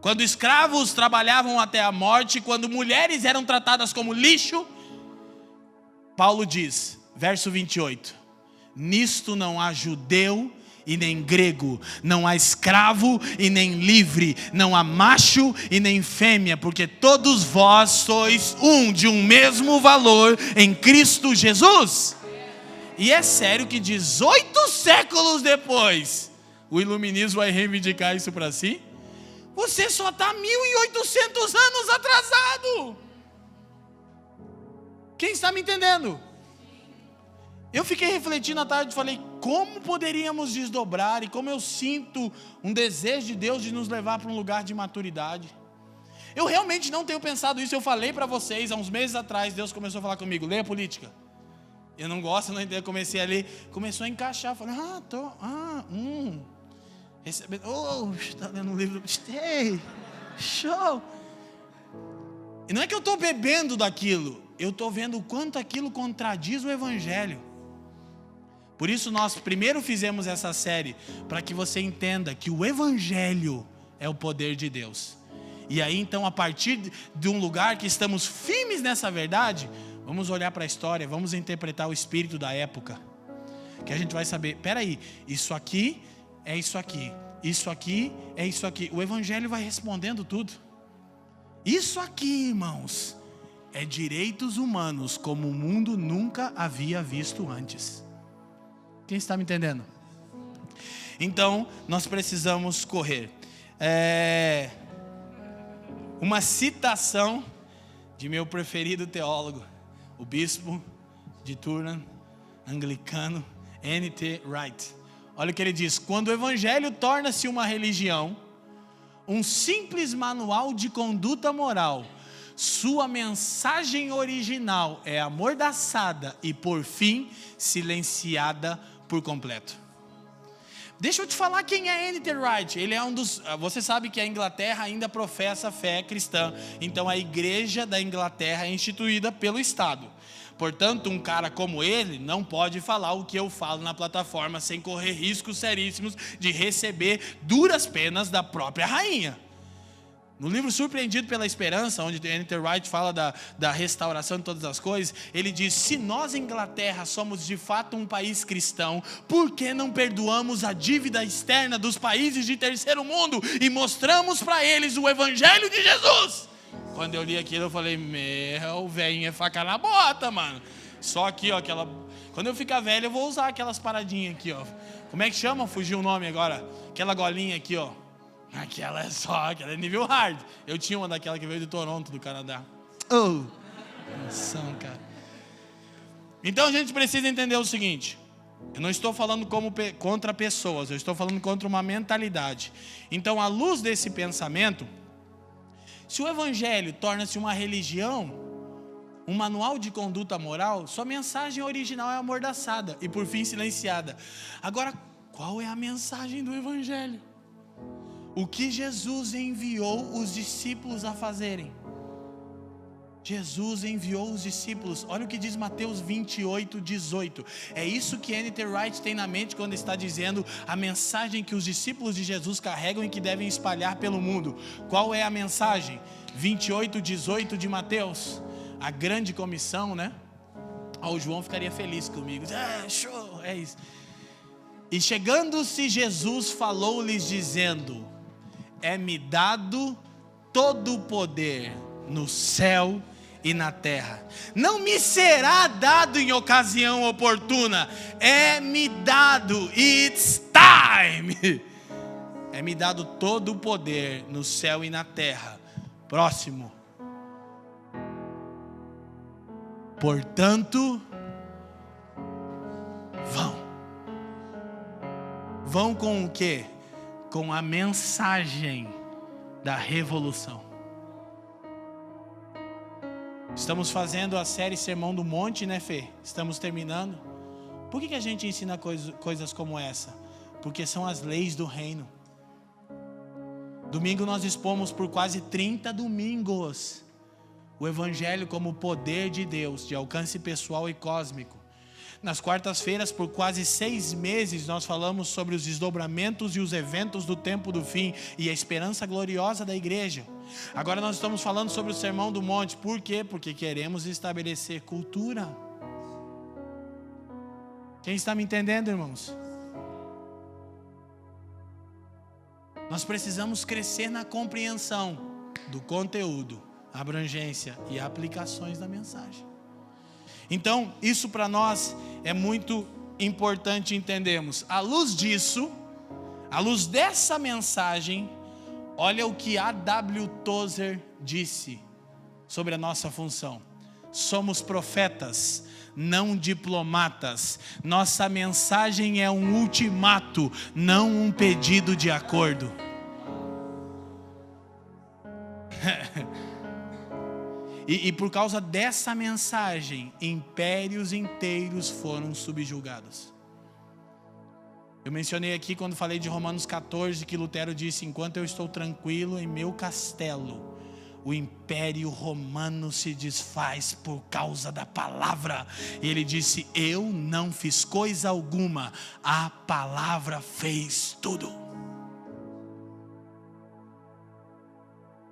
Quando escravos trabalhavam até a morte, quando mulheres eram tratadas como lixo, Paulo diz, verso 28, nisto não há judeu e nem grego, não há escravo e nem livre, não há macho e nem fêmea, porque todos vós sois de um mesmo valor em Cristo Jesus. E é sério que 18 séculos depois, o iluminismo vai reivindicar isso para si? Você só está 1800 anos atrasado. Quem está me entendendo? Eu fiquei refletindo à tarde e falei, como poderíamos desdobrar, e como eu sinto um desejo de Deus de nos levar para um lugar de maturidade. Eu realmente não tenho pensado isso. Eu falei para vocês, há uns meses atrás, Deus começou a falar comigo, leia política. Eu não gosto, não entendo, comecei a ler, começou a encaixar, falei, recebendo, está lendo um livro, ei, show. E não é que eu estou bebendo daquilo, eu estou vendo o quanto aquilo contradiz o Evangelho. Por isso nós primeiro fizemos essa série, para que você entenda que o Evangelho é o poder de Deus. E aí então, a partir de um lugar que estamos firmes nessa verdade, vamos olhar para a história, vamos interpretar o espírito da época, que a gente vai saber, peraí, isso aqui é isso aqui, isso aqui é isso aqui. O Evangelho vai respondendo tudo. Isso aqui, irmãos, é direitos humanos como o mundo nunca havia visto antes. Quem está me entendendo? Então, nós precisamos correr. Uma citação de meu preferido teólogo, o bispo de Turner, anglicano, N.T. Wright. Olha o que ele diz: quando o Evangelho torna-se uma religião, um simples manual de conduta moral, sua mensagem original é amordaçada e, por fim, silenciada por completo. Deixa eu te falar quem é N.T. Wright. Ele é você sabe que a Inglaterra ainda professa fé cristã. Então a igreja da Inglaterra é instituída pelo Estado. Portanto, um cara como ele não pode falar o que eu falo na plataforma sem correr riscos seríssimos de receber duras penas da própria rainha. No livro Surpreendido pela Esperança, onde N.T. Wright fala da restauração de todas as coisas, ele diz, se nós, Inglaterra, somos de fato um país cristão, por que não perdoamos a dívida externa dos países de terceiro mundo e mostramos para eles o Evangelho de Jesus? Quando eu li aquilo, eu falei, meu, velho, é faca na bota, mano. Só aqui, ó, quando eu ficar velho, eu vou usar aquelas paradinhas aqui, ó. Como é que chama? Fugiu o nome agora. Aquela golinha aqui, ó. Aquela é nível hard. Eu tinha uma daquela que veio de Toronto, do Canadá. Noção, cara. Então a gente precisa entender o seguinte. Eu não estou falando contra pessoas, eu estou falando contra uma mentalidade. Então, à luz desse pensamento, se o Evangelho torna-se uma religião, um manual de conduta moral, sua mensagem original é amordaçada e por fim silenciada. Agora, qual é a mensagem do Evangelho? O que Jesus enviou os discípulos a fazerem? Jesus enviou os discípulos. Olha o que diz Mateus 28:18. É isso que N.T. Wright tem na mente quando está dizendo a mensagem que os discípulos de Jesus carregam e que devem espalhar pelo mundo. Qual é a mensagem? 28:18 de Mateus. A grande comissão, né? O João ficaria feliz comigo. Show, é isso. E chegando-se Jesus, falou-lhes dizendo: é-me dado todo o poder no céu e na terra. Não me será dado em ocasião oportuna. É-me dado, it's time. É-me dado todo o poder no céu e na terra. Próximo. Portanto, vão com o quê? Com a mensagem da revolução. Estamos fazendo a série Sermão do Monte, né, Fê? Estamos terminando. Por que a gente ensina coisas como essa? Porque são as leis do reino. Domingo nós expomos por quase 30 domingos o Evangelho como poder de Deus, de alcance pessoal e cósmico. Nas quartas-feiras, por quase 6 meses, nós falamos sobre os desdobramentos e os eventos do tempo do fim e a esperança gloriosa da igreja. Agora nós estamos falando sobre o Sermão do Monte. Por quê? Porque queremos estabelecer cultura. Quem está me entendendo, irmãos? Nós precisamos crescer na compreensão do conteúdo, abrangência e aplicações da mensagem. Então, isso para nós é muito importante entendermos. À luz disso, à luz dessa mensagem, olha o que A.W. Tozer disse sobre a nossa função. Somos profetas, não diplomatas. Nossa mensagem é um ultimato, não um pedido de acordo. E por causa dessa mensagem, impérios inteiros foram subjugados. Eu mencionei aqui quando falei de Romanos 14 que Lutero disse: enquanto eu estou tranquilo em meu castelo, o império romano se desfaz por causa da palavra. E ele disse: eu não fiz coisa alguma, a palavra fez tudo.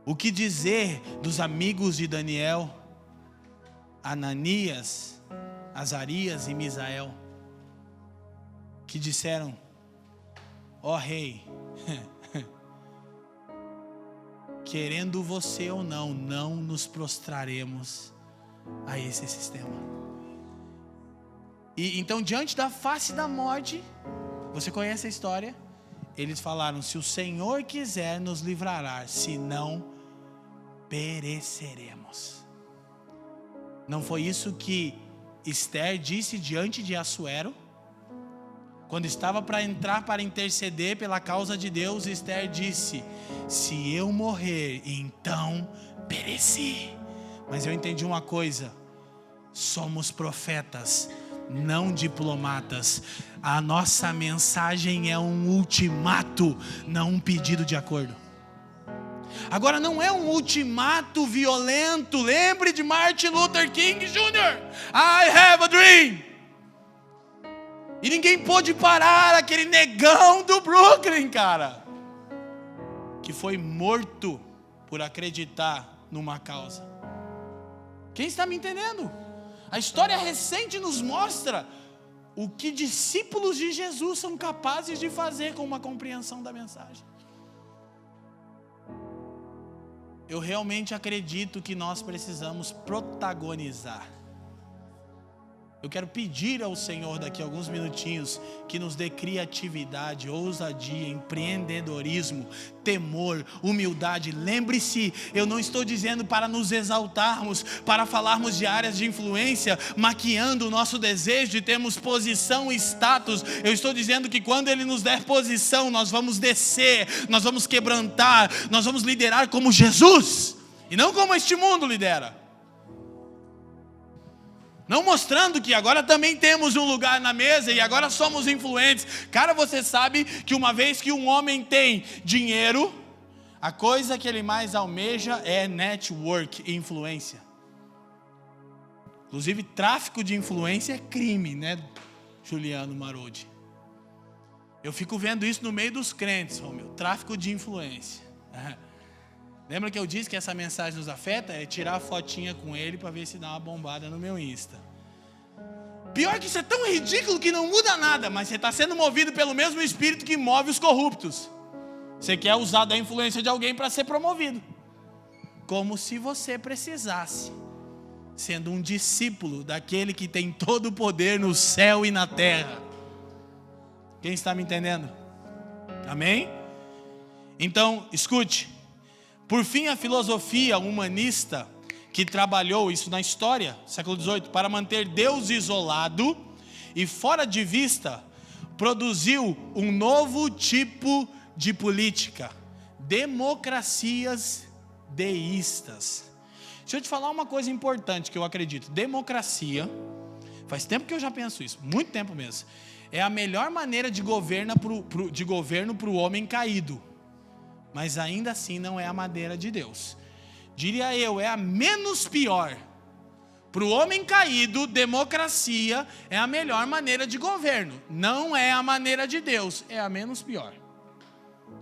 O que dizer dos amigos de Daniel, Ananias, Azarias e Misael, que disseram: ó rei, querendo você ou não, não nos prostraremos a esse sistema. E então, diante da face da morte, você conhece a história, eles falaram: se o Senhor quiser, nos livrará, se não, pereceremos. Não foi isso que Esther disse diante de Assuero? Quando estava para entrar para interceder pela causa de Deus, Esther disse: se eu morrer, então pereci. Mas eu entendi uma coisa: somos profetas, não diplomatas. A nossa mensagem é um ultimato, não um pedido de acordo. Agora, não é um ultimato violento. Lembre de Martin Luther King Jr. I have a dream. E ninguém pôde parar aquele negão do Brooklyn, cara, que foi morto por acreditar numa causa. Quem está me entendendo? A história recente nos mostra o que discípulos de Jesus são capazes de fazer com uma compreensão da mensagem. Eu realmente acredito que nós precisamos protagonizar. Eu quero pedir ao Senhor daqui a alguns minutinhos que nos dê criatividade, ousadia, empreendedorismo, temor, humildade. Lembre-se, eu não estou dizendo para nos exaltarmos, para falarmos de áreas de influência, maquiando o nosso desejo de termos posição e status. Eu estou dizendo que quando Ele nos der posição, nós vamos descer, nós vamos quebrantar, nós vamos liderar como Jesus, e não como este mundo lidera. Não mostrando que agora também temos um lugar na mesa e agora somos influentes. Cara, você sabe que uma vez que um homem tem dinheiro, a coisa que ele mais almeja é network, influência. Inclusive, tráfico de influência é crime, né, Juliano Maroldi? Eu fico vendo isso no meio dos crentes, Romeu. Tráfico de influência. Lembra que eu disse que essa mensagem nos afeta? É tirar a fotinha com ele para ver se dá uma bombada no meu Insta. Pior que isso é tão ridículo que não muda nada, mas você está sendo movido pelo mesmo Espírito que move os corruptos. Você quer usar da influência de alguém para ser promovido. Como se você precisasse, sendo um discípulo daquele que tem todo o poder no céu e na terra. Quem está me entendendo? Amém? Então, escute. Por fim, a filosofia humanista que trabalhou isso na história, século XVIII, para manter Deus isolado e fora de vista, produziu um novo tipo de política: democracias deístas. Deixa eu te falar uma coisa importante que eu acredito. Democracia, faz tempo que eu já penso isso, muito tempo mesmo, é a melhor maneira de governo para o homem caído. Mas ainda assim não é a maneira de Deus. Diria eu, é a menos pior. Para o homem caído, democracia é a melhor maneira de governo. Não é a maneira de Deus, é a menos pior.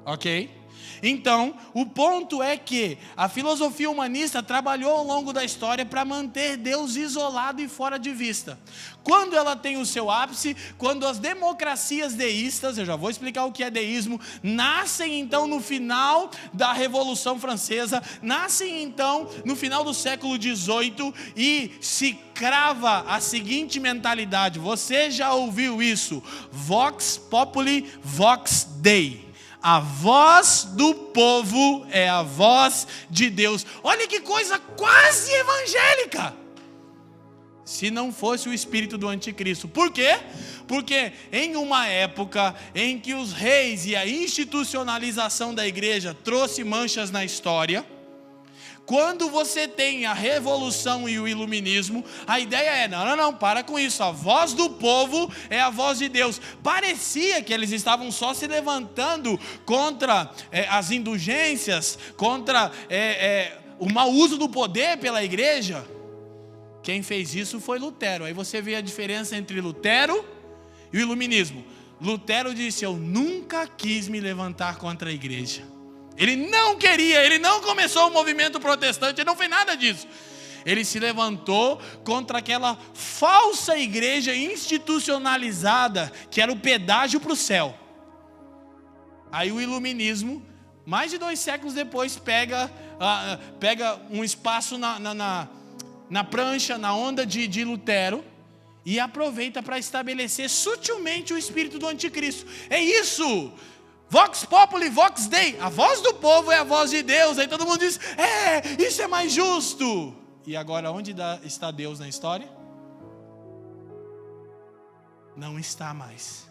Ok? Então, o ponto é que a filosofia humanista trabalhou ao longo da história para manter Deus isolado e fora de vista. Quando ela tem o seu ápice, quando as democracias deístas, eu já vou explicar o que é deísmo, nascem então no final da Revolução Francesa, nascem então no final do século XVIII e se crava a seguinte mentalidade. Você já ouviu isso? Vox populi, vox Dei. A voz do povo é a voz de Deus. Olha que coisa quase evangélica. Se não fosse o espírito do anticristo. Por quê? Porque em uma época em que os reis e a institucionalização da igreja trouxe manchas na história, quando você tem a revolução e o iluminismo, a ideia é, não, para com isso, a voz do povo é a voz de Deus. Parecia que eles estavam só se levantando contra as indulgências, contra o mau uso do poder pela igreja. Quem fez isso foi Lutero. Aí você vê a diferença entre Lutero e o iluminismo. Lutero disse, eu nunca quis me levantar contra a igreja. Ele não queria, ele não começou o movimento protestante, ele não fez nada disso. Ele se levantou contra aquela falsa igreja institucionalizada, que era o pedágio para o céu. Aí o iluminismo, mais de 2 séculos depois, pega um espaço na prancha, na onda de Lutero, e aproveita para estabelecer sutilmente o espírito do anticristo. É isso! Vox populi, vox Dei. A voz do povo é a voz de Deus. Aí todo mundo diz, isso é mais justo. E agora onde está Deus na história? Não está mais.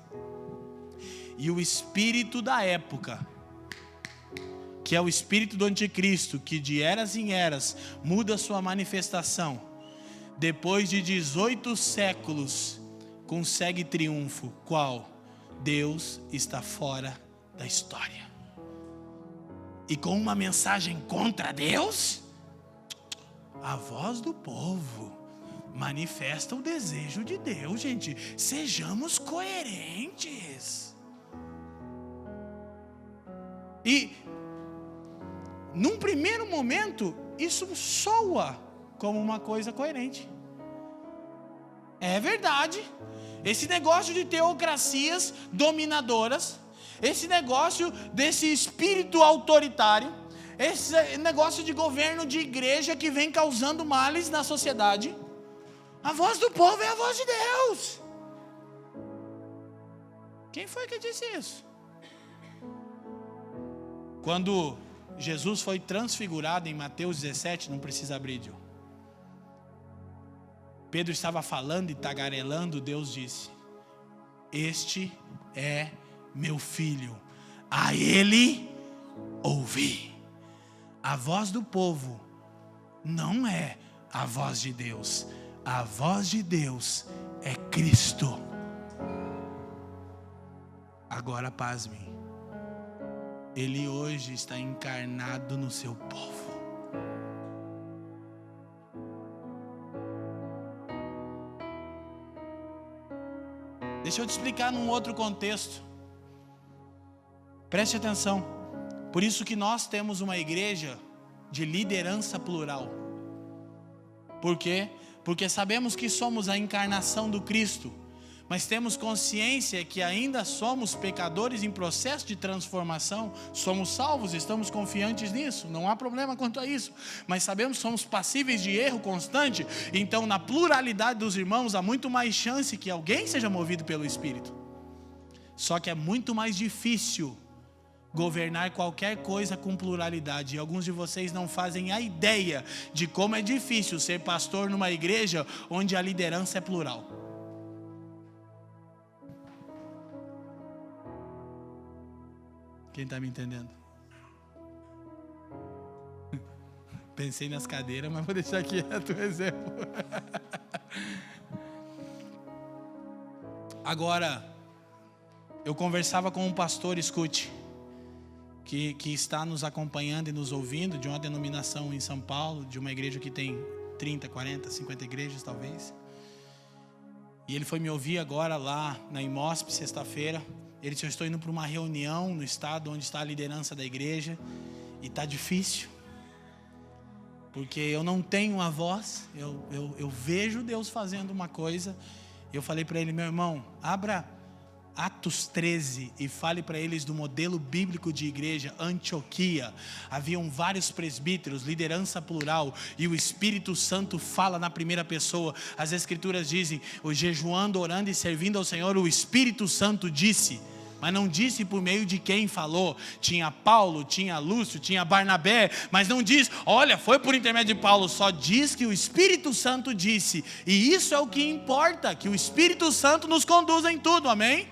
E o espírito da época, que é o espírito do anticristo, que de eras em eras muda sua manifestação, depois de 18 séculos, consegue triunfo. Qual? Deus está fora da história. E com uma mensagem contra Deus, a voz do povo manifesta o desejo de Deus, gente. Sejamos coerentes. E num primeiro momento, isso soa como uma coisa coerente. É verdade. Esse negócio de teocracias dominadoras, esse negócio desse espírito autoritário, esse negócio de governo de igreja que vem causando males na sociedade, a voz do povo é a voz de Deus. Quem foi que disse isso? Quando Jesus foi transfigurado em Mateus 17, não precisa abrir, Dio. Pedro estava falando e tagarelando, Deus disse, este é meu filho, a ele ouvi. A voz do povo não é a voz de Deus. A voz de Deus é Cristo. Agora pasmem. Ele hoje está encarnado no seu povo. Deixa eu te explicar num outro contexto. Preste atenção. Por isso que nós temos uma igreja de liderança plural. Por quê? Porque sabemos que somos a encarnação do Cristo, mas temos consciência que ainda somos pecadores em processo de transformação. Somos salvos, estamos confiantes nisso, não há problema quanto a isso, mas sabemos que somos passíveis de erro constante. Então, na pluralidade dos irmãos, há muito mais chance que alguém seja movido pelo Espírito. Só que é muito mais difícil governar qualquer coisa com pluralidade. E alguns de vocês não fazem a ideia de como é difícil ser pastor numa igreja onde a liderança é plural. Quem está me entendendo? Pensei nas cadeiras, mas vou deixar aqui o exemplo. Agora, eu conversava com um pastor, escute, que está nos acompanhando e nos ouvindo, de uma denominação em São Paulo, de uma igreja que tem 30, 40, 50 igrejas talvez. E ele foi me ouvir agora lá na IMOSP, sexta-feira. Ele disse: eu estou indo para uma reunião no estado onde está a liderança da igreja, e está difícil, porque eu não tenho a voz, eu vejo Deus fazendo uma coisa. Eu falei para ele: meu irmão, abra Atos 13 e fale para eles do modelo bíblico de igreja. Antioquia, haviam vários presbíteros, liderança plural, e o Espírito Santo fala na primeira pessoa. As escrituras dizem: o jejuando, orando e servindo ao Senhor, o Espírito Santo disse. Mas não disse por meio de quem falou. Tinha Paulo, tinha Lúcio, tinha Barnabé, mas não diz: olha, foi por intermédio de Paulo. Só diz que o Espírito Santo disse. E isso é o que importa, que o Espírito Santo nos conduza em tudo, amém?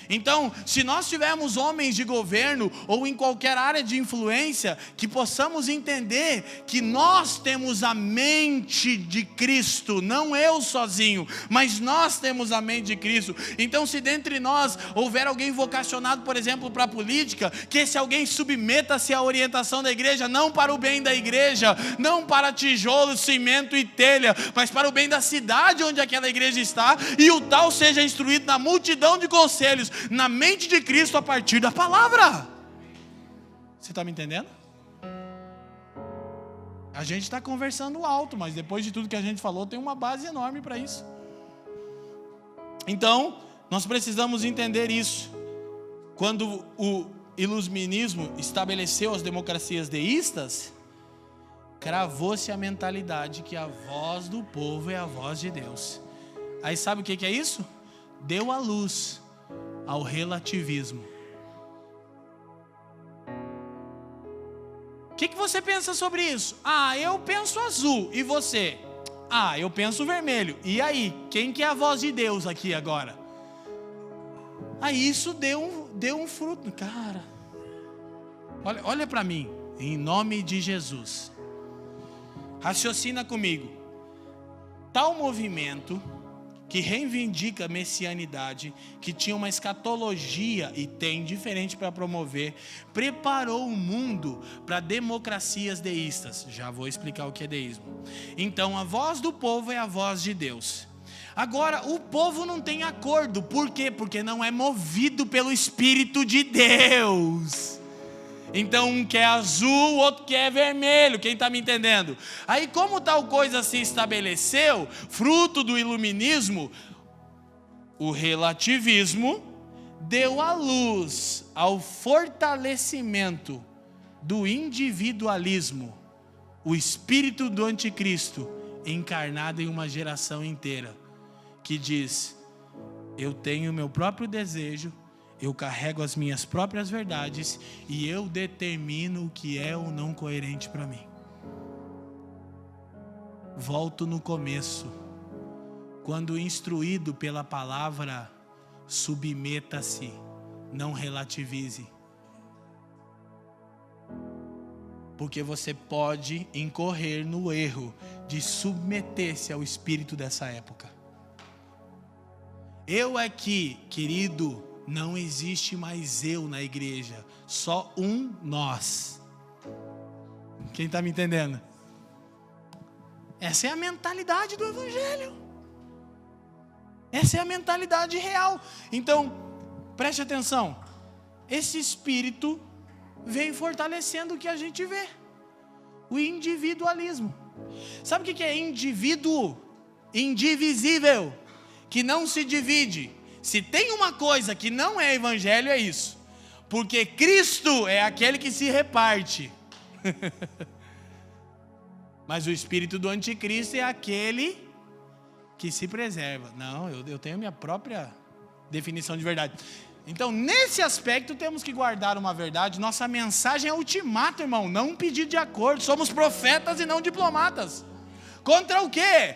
Então, se nós tivermos homens de governo ou em qualquer área de influência, que possamos entender que nós temos a mente de Cristo, não eu sozinho, mas nós temos a mente de Cristo. Então, se dentre nós houver alguém vocacionado, por exemplo, para a política, que esse alguém submeta-se à orientação da igreja, não para o bem da igreja, não para tijolo, cimento e telha, mas para o bem da cidade onde aquela igreja está, e o tal seja instruído na multidão de conselhos, na mente de Cristo, a partir da palavra. Você está me entendendo? A gente está conversando alto, mas depois de tudo que a gente falou, tem uma base enorme para isso. Então, nós precisamos entender isso. Quando o iluminismo estabeleceu as democracias deístas, cravou-se a mentalidade que a voz do povo é a voz de Deus. Aí sabe o que é isso? Deu a luz ao relativismo. O que você pensa sobre isso? Ah, eu penso azul. E você? Ah, eu penso vermelho. E aí? Quem que é a voz de Deus aqui agora? Aí isso deu um fruto. Cara, olha para mim, em nome de Jesus. Raciocina comigo. Tal movimento que reivindica a messianidade, que tinha uma escatologia e tem diferente para promover, preparou o mundo para democracias deístas. Já vou explicar o que é deísmo. Então, a voz do povo é a voz de Deus. Agora, o povo não tem acordo. Por quê? Porque não é movido pelo Espírito de Deus. Então um quer azul, o outro quer vermelho. Quem está me entendendo? Aí, como tal coisa se estabeleceu, fruto do iluminismo, o relativismo deu a luz ao fortalecimento do individualismo, o espírito do anticristo encarnado em uma geração inteira, que diz: eu tenho meu próprio desejo, eu carrego as minhas próprias verdades e eu determino o que é ou não coerente para mim. Volto no começo. Quando instruído pela palavra, submeta-se, não relativize. Porque você pode incorrer no erro de submeter-se ao espírito dessa época. Eu aqui, querido, não existe mais eu na igreja, só um nós. Quem está me entendendo? Essa é a mentalidade do Evangelho. Essa é a mentalidade real. Então, preste atenção. Esse espírito vem fortalecendo o que a gente vê. O individualismo. Sabe o que é indivíduo? Indivisível. Que não se divide. Se tem uma coisa que não é evangelho, é isso. Porque Cristo é aquele que se reparte. Mas o espírito do anticristo é aquele que se preserva. Não, eu tenho a minha própria definição de verdade. Então, nesse aspecto, temos que guardar uma verdade. Nossa mensagem é ultimato, irmão, não um pedido de acordo. Somos profetas e não diplomatas. Contra o quê?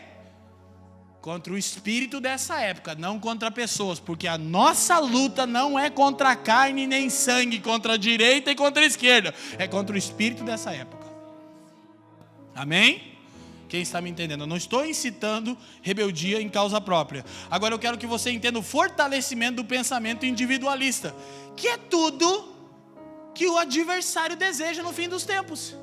Contra o espírito dessa época, não contra pessoas. Porque a nossa luta não é contra a carne nem sangue, contra a direita e contra a esquerda. É contra o espírito dessa época. Amém? Quem está me entendendo? Eu não estou incitando rebeldia em causa própria. Agora eu quero que você entenda o fortalecimento do pensamento individualista, que é tudo que o adversário deseja no fim dos tempos.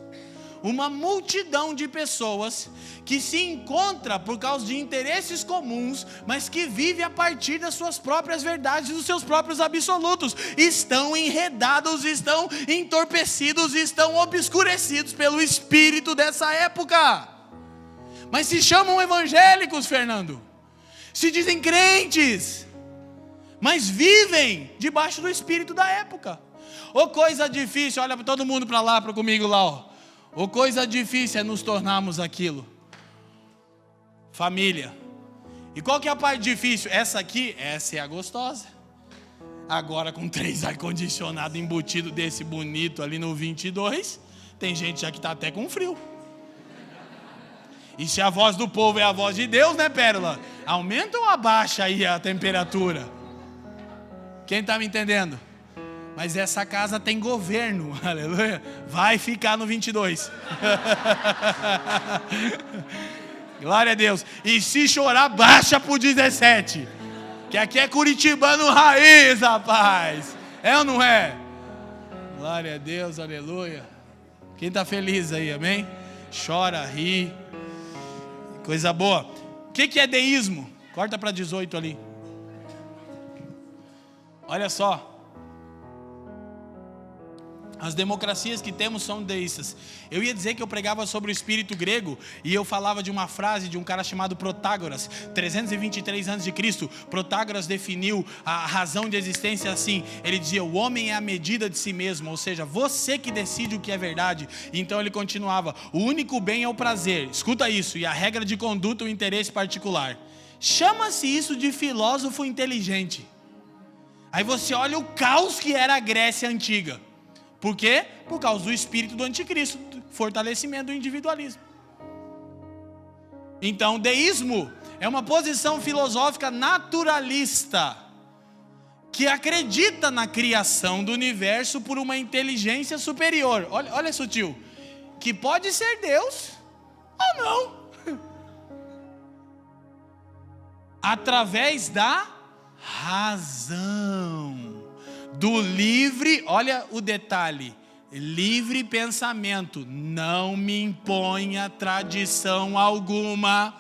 Uma multidão de pessoas que se encontra por causa de interesses comuns, mas que vive a partir das suas próprias verdades, dos seus próprios absolutos. Estão enredados, estão entorpecidos, estão obscurecidos pelo espírito dessa época. Mas se chamam evangélicos, Fernando. Se dizem crentes, mas vivem debaixo do espírito da época. Ô coisa difícil, olha para todo mundo para lá, para comigo lá, ó. Ô coisa difícil é nos tornarmos aquilo. Família. E qual que é a parte difícil? Essa aqui, essa é a gostosa. Agora com 3 ar-condicionado embutido desse bonito ali no 22, tem gente já que está até com frio. E se a voz do povo é a voz de Deus, né, Pérola? Aumenta ou abaixa aí a temperatura? Quem está me entendendo? Mas essa casa tem governo, aleluia. Vai ficar no 22. Glória a Deus. E se chorar, baixa pro 17. Que aqui é curitibano raiz, rapaz. É ou não é? Glória a Deus, aleluia. Quem está feliz aí, amém? Chora, ri. Coisa boa. O que é deísmo? Corta para 18 ali. Olha só. As democracias que temos são deístas. Eu ia dizer que eu pregava sobre o espírito grego e eu falava de uma frase de um cara chamado Protágoras, 323 a.C. Protágoras definiu a razão de existência assim. Ele dizia: o homem é a medida de si mesmo, ou seja, você que decide o que é verdade. Então ele continuava: o único bem é o prazer, escuta isso, e a regra de conduta o interesse particular. Chama-se isso de filósofo inteligente. Aí você olha o caos que era a Grécia antiga. Por quê? Por causa do espírito do anticristo, fortalecimento do individualismo. Então, deísmo é uma posição filosófica naturalista, que acredita na criação do universo por uma inteligência superior. Olha sutil, que pode ser Deus ou não, através da razão. Do livre, olha o detalhe, livre pensamento, não me imponha tradição alguma,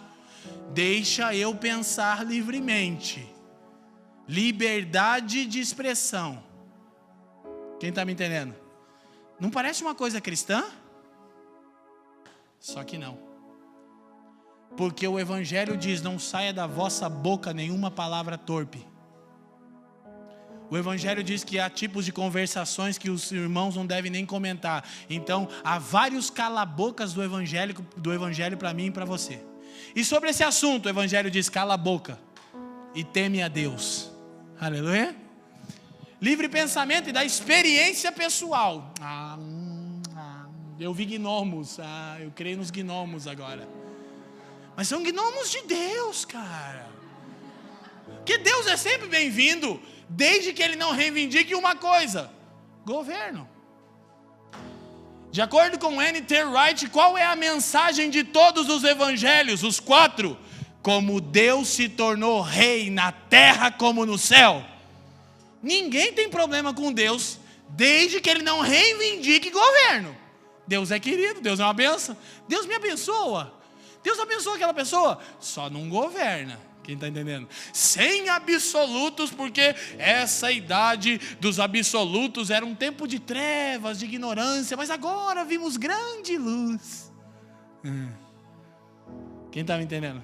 deixa eu pensar livremente, liberdade de expressão. Quem está me entendendo? Não parece uma coisa cristã? Só que não, porque o Evangelho diz: não saia da vossa boca nenhuma palavra torpe. O Evangelho diz que há tipos de conversações que os irmãos não devem nem comentar. Então, há vários cala-bocas do Evangelho para mim e para você. E sobre esse assunto, o Evangelho diz: cala a boca e teme a Deus. Aleluia. Livre pensamento e da experiência pessoal. Eu vi gnomos. Eu creio nos gnomos agora. Mas são gnomos de Deus, cara. Porque Deus é sempre bem-vindo, desde que ele não reivindique uma coisa: governo. De acordo com N.T. Wright, qual é a mensagem de todos os evangelhos, os 4? Como Deus se tornou rei na terra como no céu. Ninguém tem problema com Deus, desde que ele não reivindique governo. Deus é querido, Deus é uma bênção. Deus me abençoa. Deus abençoa aquela pessoa, só não governa. Quem está entendendo? Sem absolutos, porque essa idade dos absolutos era um tempo de trevas, de ignorância, mas agora vimos grande luz. Quem está me entendendo?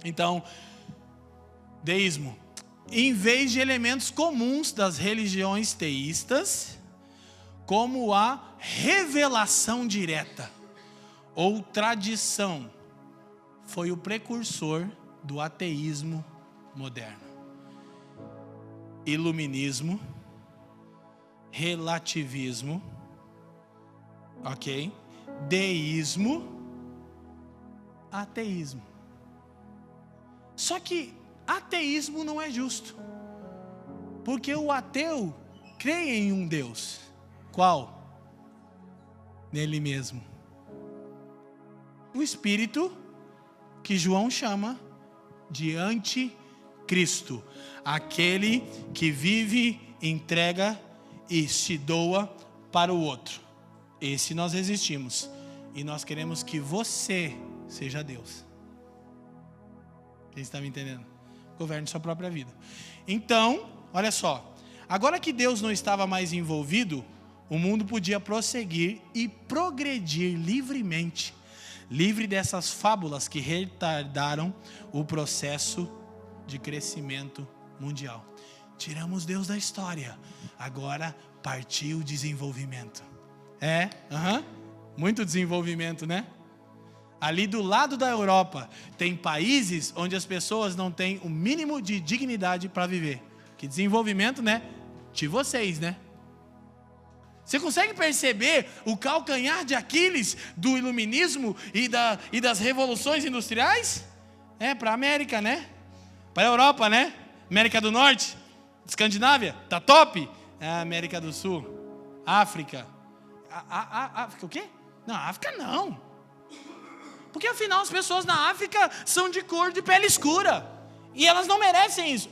Então, deísmo, em vez de elementos comuns das religiões teístas, como a revelação direta ou tradição, foi o precursor do ateísmo moderno. Iluminismo, relativismo, ok? Deísmo, ateísmo. Só que ateísmo não é justo, porque o ateu crê em um Deus. Qual? Nele mesmo. O Espírito, que João chama de anticristo, aquele que vive, entrega e se doa para o outro. Esse nós resistimos, e nós queremos que você seja Deus. Quem está me entendendo? Governe sua própria vida. Então, olha só, agora que Deus não estava mais envolvido, o mundo podia prosseguir e progredir livremente, livre dessas fábulas que retardaram o processo de crescimento mundial. Tiramos Deus da história, agora partiu o desenvolvimento. Muito desenvolvimento, né? Ali do lado da Europa, tem países onde as pessoas não têm o mínimo de dignidade para viver. Que desenvolvimento, né? De vocês, né? Você consegue perceber o calcanhar de Aquiles do iluminismo e das revoluções industriais? Para a América, né? Para a Europa, né? América do Norte, Escandinávia, tá top? América do Sul, África. África o quê? Não, África não. Porque afinal as pessoas na África são de cor de pele escura. E elas não merecem isso.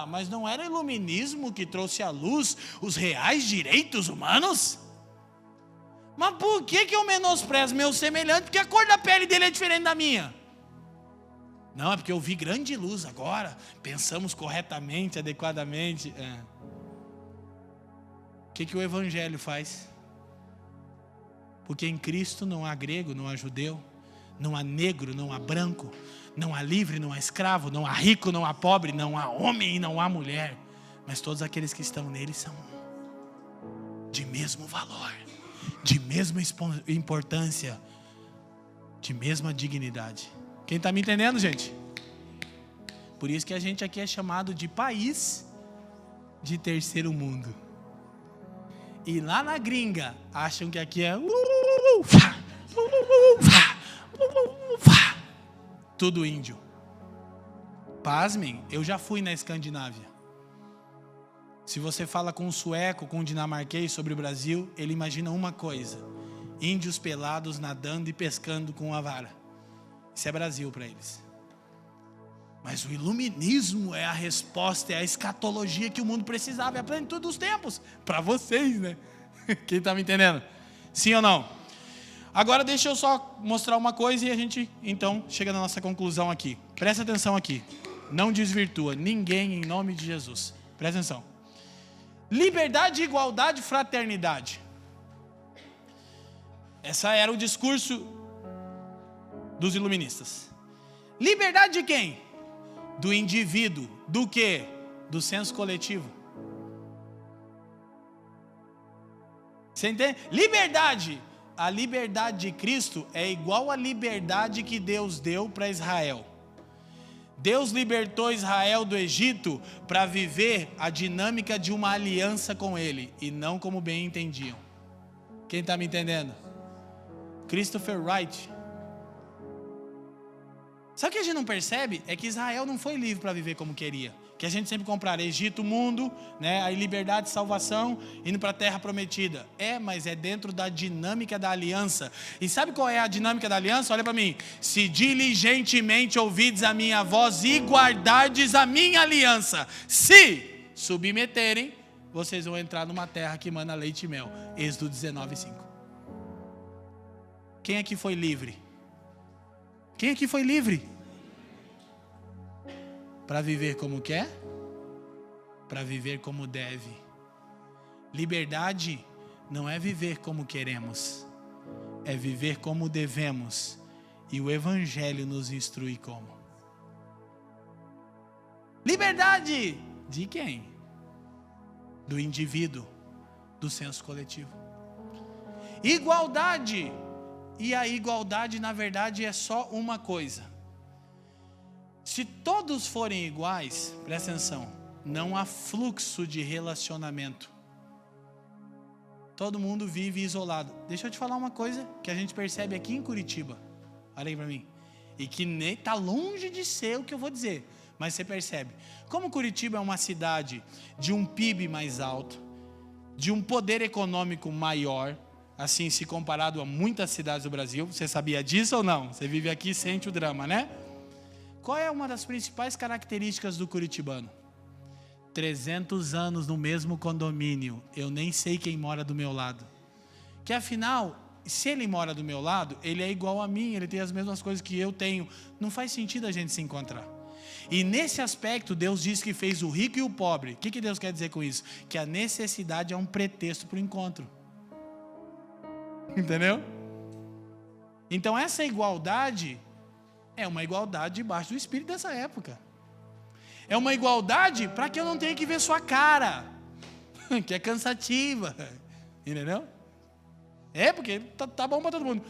Mas não era o iluminismo que trouxe à luz os reais direitos humanos? Mas por que eu menosprezo meu semelhante? Porque a cor da pele dele é diferente da minha. Não, é porque eu vi grande luz agora. Pensamos corretamente, adequadamente. O que o Evangelho faz? Porque em Cristo não há grego, não há judeu, não há negro, não há branco, não há livre, não há escravo, não há rico, não há pobre, não há homem e não há mulher. Mas todos aqueles que estão nele são de mesmo valor, de mesma importância, de mesma dignidade. Quem está me entendendo, gente? Por isso que a gente aqui é chamado de país de terceiro mundo. E lá na gringa, acham que aqui é tudo índio. Pasmem, eu já fui na Escandinávia. Se você fala com um sueco, com um dinamarquês sobre o Brasil, ele imagina uma coisa: índios pelados nadando e pescando com a vara. Isso é Brasil para eles. Mas o iluminismo é a resposta, é a escatologia que o mundo precisava, é a plenitude dos tempos. Para vocês, né? Quem está me entendendo? Sim ou não? Agora deixa eu só mostrar uma coisa e a gente então chega na nossa conclusão aqui. Presta atenção aqui. Não desvirtua ninguém em nome de Jesus. Presta atenção. Liberdade, igualdade, fraternidade. Essa era o discurso dos iluministas. Liberdade de quem? Do indivíduo. Do quê? Do senso coletivo. Você entende? Liberdade. A liberdade de Cristo é igual à liberdade que Deus deu para Israel. Deus libertou Israel do Egito para viver a dinâmica de uma aliança com Ele e não como bem entendiam. Quem está me entendendo? Christopher Wright. Sabe o que a gente não percebe? É que Israel não foi livre para viver como queria. Que a gente sempre compara Egito, mundo, né, a liberdade, salvação, indo para a terra prometida. Mas é dentro da dinâmica da aliança. E sabe qual é a dinâmica da aliança? Olha para mim. Se diligentemente ouvides a minha voz e guardardes a minha aliança, se submeterem, vocês vão entrar numa terra que mana leite e mel. Êxodo 19:5. Quem aqui foi livre? Quem aqui foi livre? Para viver como quer? Para viver como deve. Liberdade não é viver como queremos, é viver como devemos. E o Evangelho nos instrui como. Liberdade de quem? Do indivíduo, do senso coletivo. Igualdade. E a igualdade, na verdade, é só uma coisa. Se todos forem iguais, presta atenção, não há fluxo de relacionamento. Todo mundo vive isolado. Deixa eu te falar uma coisa que a gente percebe aqui em Curitiba. Olha aí para mim. E que nem está longe de ser o que eu vou dizer. Mas você percebe. Como Curitiba é uma cidade de um PIB mais alto, de um poder econômico maior, assim, se comparado a muitas cidades do Brasil. Você sabia disso ou não? Você vive aqui e sente o drama, né? Qual é uma das principais características do curitibano? 300 anos no mesmo condomínio. Eu nem sei quem mora do meu lado. Que afinal, se ele mora do meu lado, ele é igual a mim, ele tem as mesmas coisas que eu tenho. Não faz sentido a gente se encontrar. E nesse aspecto, Deus diz que fez o rico e o pobre. O que Deus quer dizer com isso? Que a necessidade é um pretexto para o encontro. Entendeu? Então essa igualdade é uma igualdade debaixo do espírito dessa época. É uma igualdade para que eu não tenha que ver sua cara, que é cansativa. Entendeu? É porque tá bom para todo mundo.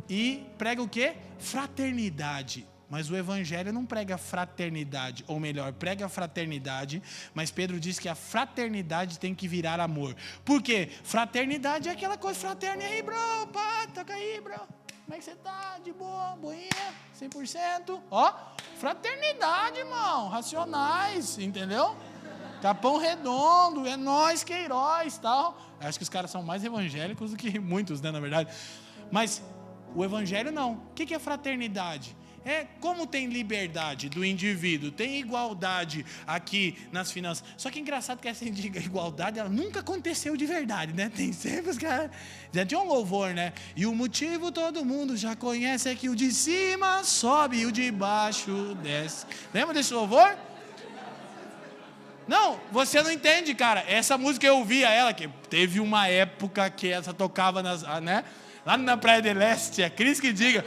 E prega o quê? Fraternidade. Mas o Evangelho não prega fraternidade, ou melhor, prega fraternidade, mas Pedro diz que a fraternidade tem que virar amor. Por quê? Fraternidade é aquela coisa fraterna. E aí, bro, pá, toca aí, bro. Como é que você tá? De boa, boinha, 100%. Ó, fraternidade, irmão, Racionais, entendeu? Capão Redondo, é nós, Queiroz, tal. Acho que os caras são mais evangélicos do que muitos, né, na verdade. Mas o Evangelho não. O que é fraternidade? É como tem liberdade do indivíduo, tem igualdade aqui nas finanças. Só que é engraçado que essa igualdade, ela nunca aconteceu de verdade, né? Tem sempre os caras. Já tinha um louvor, né? E o motivo todo mundo já conhece é que o de cima sobe e o de baixo desce. Lembra desse louvor? Não, você não entende, cara. Essa música eu ouvia ela, que teve uma época que essa tocava nas, né? Lá na Praia del Leste, é Cris que diga.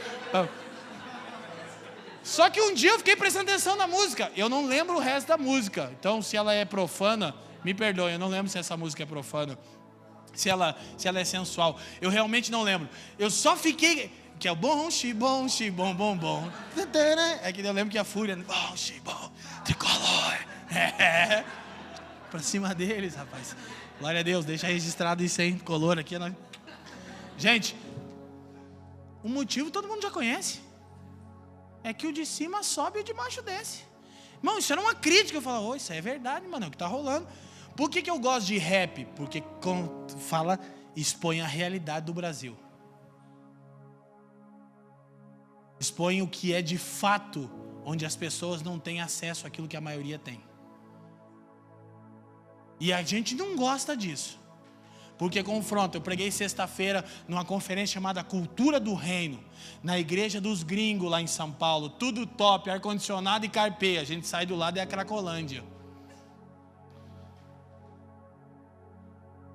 Só que um dia eu fiquei prestando atenção na música. Eu não lembro o resto da música. Então, se ela é profana, me perdoe. Eu não lembro se essa música é profana. Se ela é sensual. Eu realmente não lembro. Eu só fiquei... Que é o bom, xibom, xibom, bom, bom. É que eu lembro que a fúria... Bom, xibom, tricolor. É. Pra cima deles, rapaz. Glória a Deus. Deixa registrado isso aí. Color aqui. Gente, o motivo todo mundo já conhece. É que o de cima sobe e o de baixo desce. Irmão, isso era uma crítica. Eu falava, isso é verdade, mano, é o que está rolando. Por que eu gosto de rap? Porque expõe a realidade do Brasil. Expõe o que é de fato, onde as pessoas não têm acesso àquilo que a maioria tem. E a gente não gosta disso. Porque confronta, eu preguei sexta-feira numa conferência chamada Cultura do Reino, na igreja dos gringos lá em São Paulo, tudo top, ar-condicionado e carpê, a gente sai do lado e é a Cracolândia.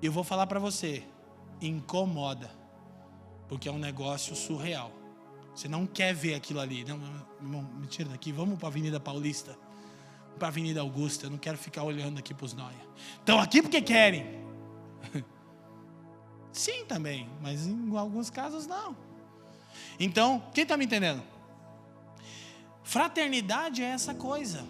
Eu vou falar para você, incomoda, porque é um negócio surreal. Você não quer ver aquilo ali, não, irmão, me tira daqui, vamos para a Avenida Paulista, para a Avenida Augusta, eu não quero ficar olhando aqui para os nóia. Estão aqui porque querem. Sim, também, mas em alguns casos não. Então, quem está me entendendo? Fraternidade é essa coisa,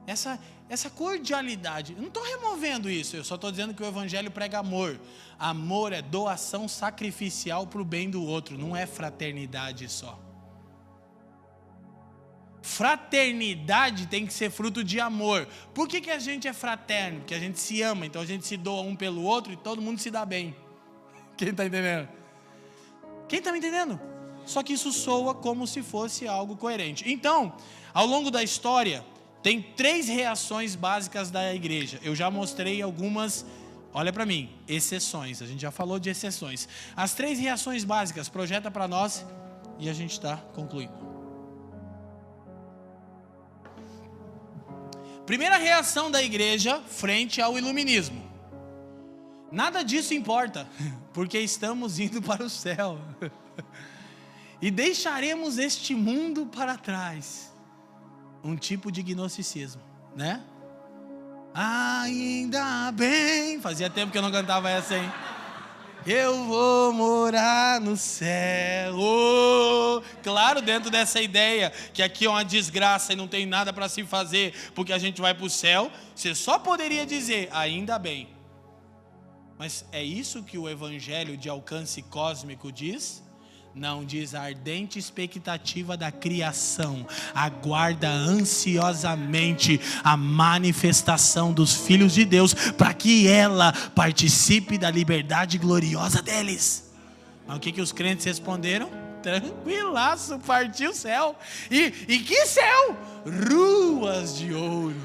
essa cordialidade. Eu não estou removendo isso, eu só estou dizendo que o Evangelho prega amor. Amor é doação sacrificial para o bem do outro, não é fraternidade só. Fraternidade tem que ser fruto de amor. Por que a gente é fraterno? Porque a gente se ama, então a gente se doa um pelo outro e todo mundo se dá bem. Quem está entendendo? Quem está me entendendo? Só que isso soa como se fosse algo coerente. Então, ao longo da história, tem 3 reações básicas da igreja. Eu já mostrei algumas, olha para mim, exceções. A gente já falou de exceções. As 3 reações básicas, projeta para nós e a gente está concluindo. Primeira reação da igreja frente ao iluminismo. Nada disso importa, porque estamos indo para o céu. E deixaremos este mundo para trás. Um tipo de gnosticismo, né? Ainda bem. Fazia tempo que eu não cantava essa, hein? Eu vou morar no céu. Oh, claro, dentro dessa ideia que aqui é uma desgraça e não tem nada para se fazer, porque a gente vai para o céu, você só poderia dizer, ainda bem. Mas é isso que o evangelho de alcance cósmico diz? Não, diz a ardente expectativa da criação, aguarda ansiosamente a manifestação dos filhos de Deus, para que ela participe da liberdade gloriosa deles. Mas o que os crentes responderam? Tranquilaço, partiu o céu. E que céu? Ruas de ouro.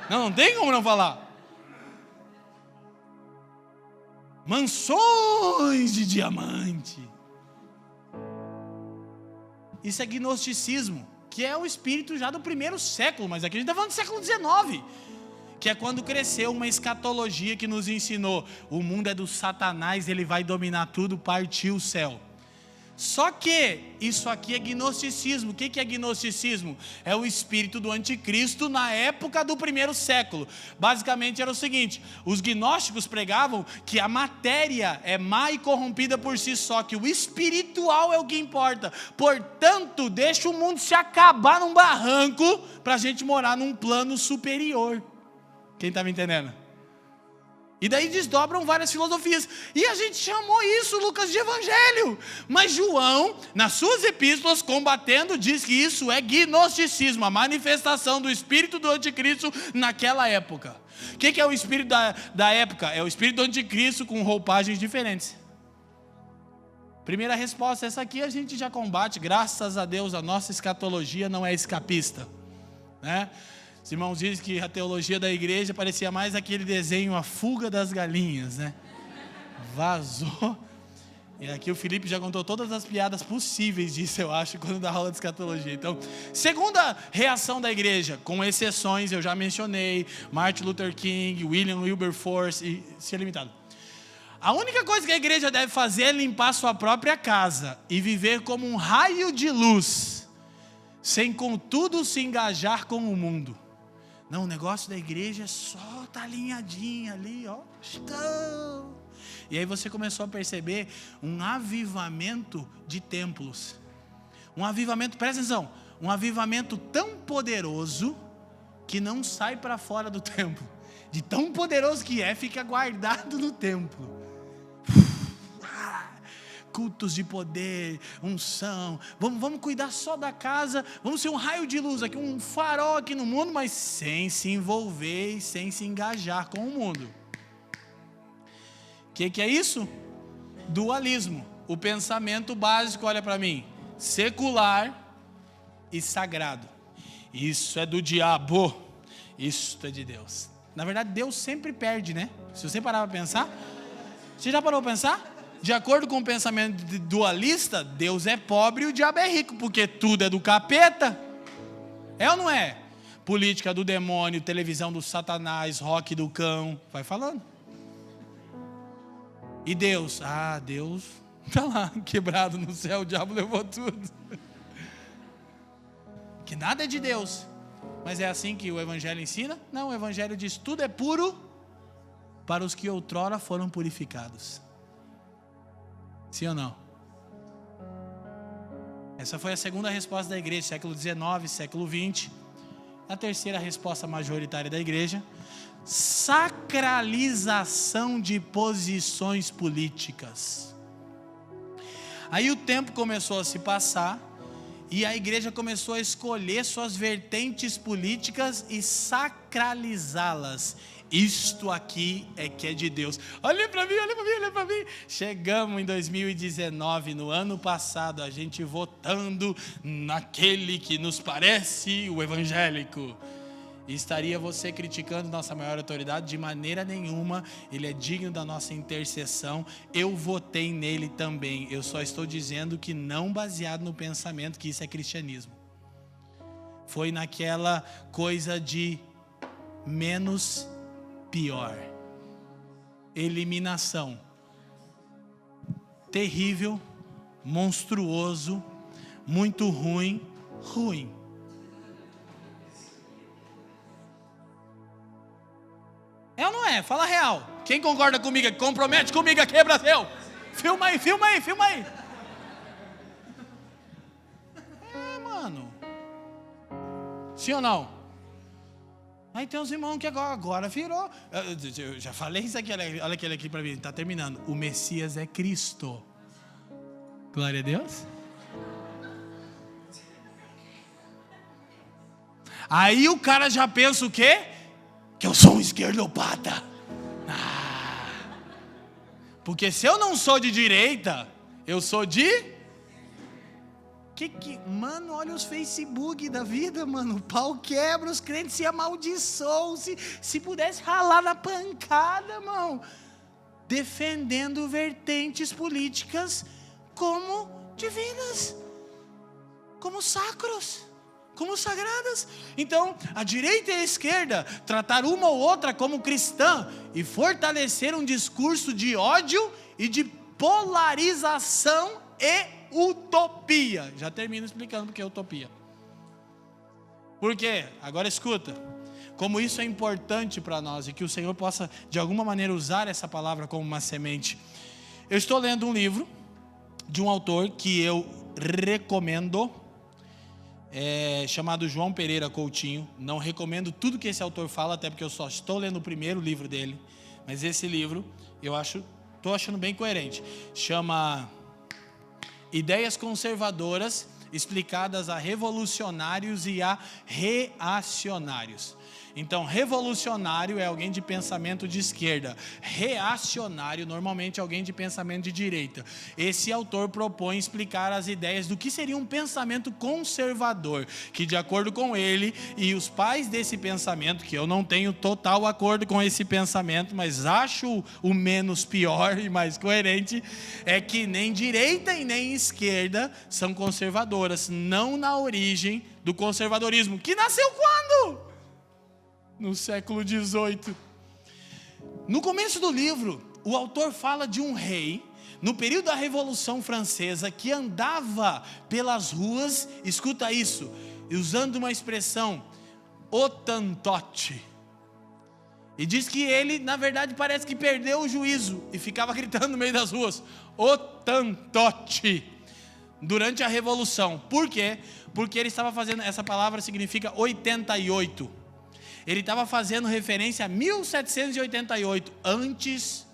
Não tem como não falar. Mansões de diamante. Isso é gnosticismo, que é o espírito já do primeiro século, mas aqui a gente está falando do século XIX, que é quando cresceu uma escatologia que nos ensinou, o mundo é do Satanás, ele vai dominar tudo, partiu o céu. Só que isso aqui é gnosticismo. O que é gnosticismo? É o espírito do anticristo na época do primeiro século. Basicamente era o seguinte, os gnósticos pregavam que a matéria é má e corrompida por si só, que o espiritual é o que importa. Portanto, deixa o mundo se acabar num barranco para a gente morar num plano superior. Quem está me entendendo? E daí desdobram várias filosofias. E a gente chamou isso, Lucas, de evangelho. Mas João, nas suas epístolas, combatendo, diz que isso é gnosticismo, a manifestação do espírito do anticristo naquela época. O que é o espírito da época? É o espírito do anticristo com roupagens diferentes. Primeira resposta, essa aqui a gente já combate. Graças a Deus, a nossa escatologia não é escapista, né? Os irmãos dizem que a teologia da igreja parecia mais aquele desenho A Fuga das Galinhas, né? Vazou. E aqui o Felipe já contou todas as piadas possíveis disso, eu acho, quando dá aula de escatologia. Então, segunda reação da igreja, com exceções, eu já mencionei, Martin Luther King, William Wilberforce e ser limitado. A única coisa que a igreja deve fazer é limpar sua própria casa e viver como um raio de luz, sem contudo se engajar com o mundo. Não, o negócio da igreja é só estar alinhadinha ali, ó. E aí você começou a perceber um avivamento de templos. Um avivamento, presta atenção, um avivamento tão poderoso que não sai para fora do templo. De tão poderoso que é, fica guardado no templo. Cultos de poder, unção, vamos cuidar só da casa, vamos ser um raio de luz aqui, um farol aqui no mundo, mas sem se envolver e sem se engajar com o mundo. O que é isso? Dualismo, o pensamento básico, olha para mim, secular e sagrado. Isso é do diabo, isso é de Deus. Na verdade, Deus sempre perde, né? Se você parar para pensar, você já parou para pensar? De acordo com o pensamento dualista, Deus é pobre e o diabo é rico, porque tudo é do capeta. É ou não é? Política do demônio, televisão do Satanás, rock do cão, vai falando. E Deus? Deus está lá, quebrado no céu, o diabo levou tudo. Que nada é de Deus. Mas é assim que o evangelho ensina? Não, o evangelho diz, tudo é puro para os que outrora foram purificados. Sim ou não? Essa foi a segunda resposta da igreja, século XIX, século XX. A terceira resposta majoritária da igreja: sacralização de posições políticas. Aí o tempo começou a se passar e a igreja começou a escolher suas vertentes políticas e sacralizá-las. Isto aqui é que é de Deus. Olha para mim, olha para mim, olha para mim. Chegamos em 2019, no ano passado, a gente votando naquele que nos parece o evangélico. Estaria você criticando nossa maior autoridade? De maneira nenhuma, ele é digno da nossa intercessão. Eu votei nele também. Eu só estou dizendo que não baseado no pensamento que isso é cristianismo. Foi naquela coisa de menos pior. Eliminação. Terrível, monstruoso, muito ruim, ruim. É ou não é? Fala real. Quem concorda comigo, compromete comigo aqui, Brasil. Filma aí, filma aí, filma aí. Mano. Sim ou não? Aí tem uns irmãos que agora virou. Eu já falei isso aqui, olha aquele aqui para mim, está terminando. O Messias é Cristo. Glória a Deus. Aí o cara já pensa o quê? Que eu sou um esquerdopata. Porque se eu não sou de direita, eu sou de... Mano, olha os Facebook da vida, mano. O pau quebra, os crentes se amaldiçoam. Se pudesse ralar na pancada, irmão. Defendendo vertentes políticas como divinas, como sacros, como sagradas. Então, a direita e a esquerda tratar uma ou outra como cristã e fortalecer um discurso de ódio e de polarização e utopia. Já termino explicando porque é utopia. Por quê? Agora escuta. Como isso é importante para nós e que o Senhor possa de alguma maneira usar essa palavra como uma semente. Eu estou lendo um livro de um autor que eu recomendo, chamado João Pereira Coutinho. Não recomendo tudo que esse autor fala, até porque eu só estou lendo o primeiro livro dele. Mas esse livro eu estou achando bem coerente. Chama Ideias Conservadoras explicadas a revolucionários e a reacionários. Então, revolucionário é alguém de pensamento de esquerda. Reacionário, normalmente, é alguém de pensamento de direita. Esse autor propõe explicar as ideias do que seria um pensamento conservador, que de acordo com ele e os pais desse pensamento, que eu não tenho total acordo com esse pensamento, mas acho o menos pior e mais coerente, é que nem direita e nem esquerda são conservadoras, não na origem do conservadorismo, que nasceu quando? No século XVIII. No começo do livro, o autor fala de um rei, no período da Revolução Francesa, que andava pelas ruas, escuta isso, usando uma expressão, hotentote. E diz que ele, na verdade, parece que perdeu o juízo e ficava gritando no meio das ruas, hotentote, durante a Revolução. Por quê? Porque ele estava fazendo, essa palavra significa 88. Ele estava fazendo referência a 1788, antes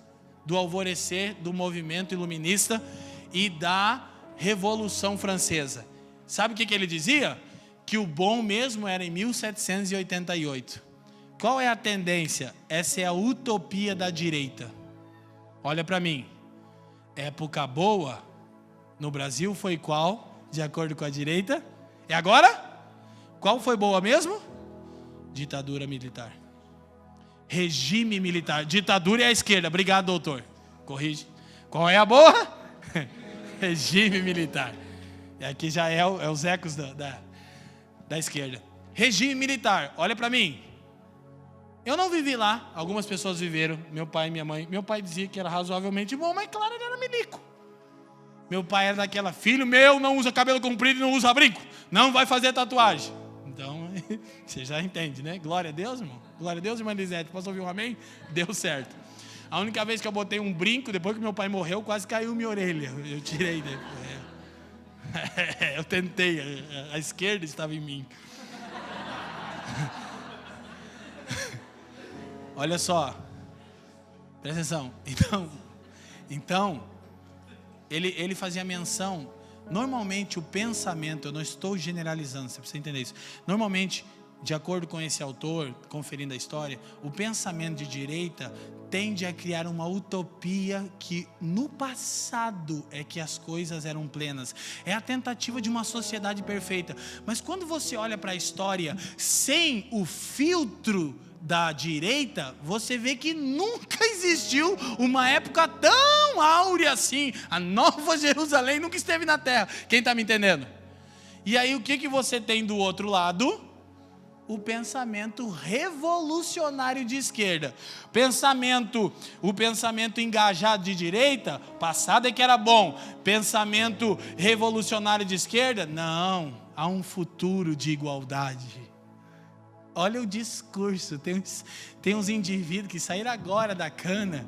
do alvorecer do movimento iluminista e da Revolução Francesa. Sabe o que ele dizia? Que o bom mesmo era em 1788. Qual é a tendência? Essa é a utopia da direita. Olha para mim. Época boa no Brasil foi qual? De acordo com a direita? E agora? Qual foi boa mesmo? Ditadura militar. Regime militar. Ditadura é a esquerda. Obrigado, doutor. Corrige. Qual é a boa? Regime militar. E aqui já é os ecos da esquerda. Regime militar. Olha para mim. Eu não vivi lá. Algumas pessoas viveram. Meu pai e minha mãe. Meu pai dizia que era razoavelmente bom, mas claro, ele era milico. Meu pai era daquela, filho meu não usa cabelo comprido e não usa brinco. Não vai fazer tatuagem. Então, você já entende, né? Glória a Deus, irmão. Glória a Deus, irmã Elisete. Posso ouvir um amém? Deu certo. A única vez que eu botei um brinco, depois que meu pai morreu, quase caiu minha orelha. Eu tirei. Eu tentei. A esquerda estava em mim. Olha só. Presta atenção. Então ele fazia menção. Normalmente o pensamento, eu não estou generalizando, você precisa entender isso. Normalmente, de acordo com esse autor, conferindo a história, o pensamento de direita tende a criar uma utopia que no passado é que as coisas eram plenas. É a tentativa de uma sociedade perfeita. Mas quando você olha para a história sem o filtro da direita, você vê que nunca existiu uma época tão áurea assim. A Nova Jerusalém nunca esteve na terra. Quem está me entendendo? E aí o que você tem do outro lado? o pensamento revolucionário de esquerda. O pensamento engajado de direita, passado é que era bom. Pensamento revolucionário de esquerda, não, há um futuro de igualdade. Olha o discurso, tem uns indivíduos que saíram agora da cana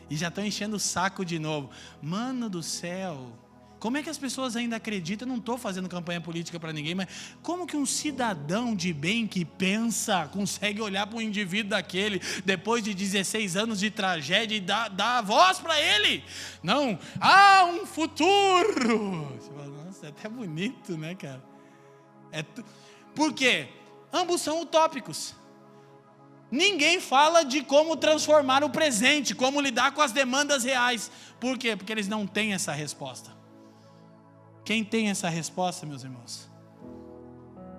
e já estão enchendo o saco de novo. Mano do céu, como é que as pessoas ainda acreditam? Eu não estou fazendo campanha política para ninguém, mas como que um cidadão de bem que pensa, consegue olhar para um indivíduo daquele, depois de 16 anos de tragédia, e dar voz para ele? Não, há um futuro. Você fala, nossa, é até bonito, né, cara? Por quê? Ambos são utópicos. Ninguém fala de como transformar o presente, como lidar com as demandas reais. Por quê? Porque eles não têm essa resposta. Quem tem essa resposta, meus irmãos?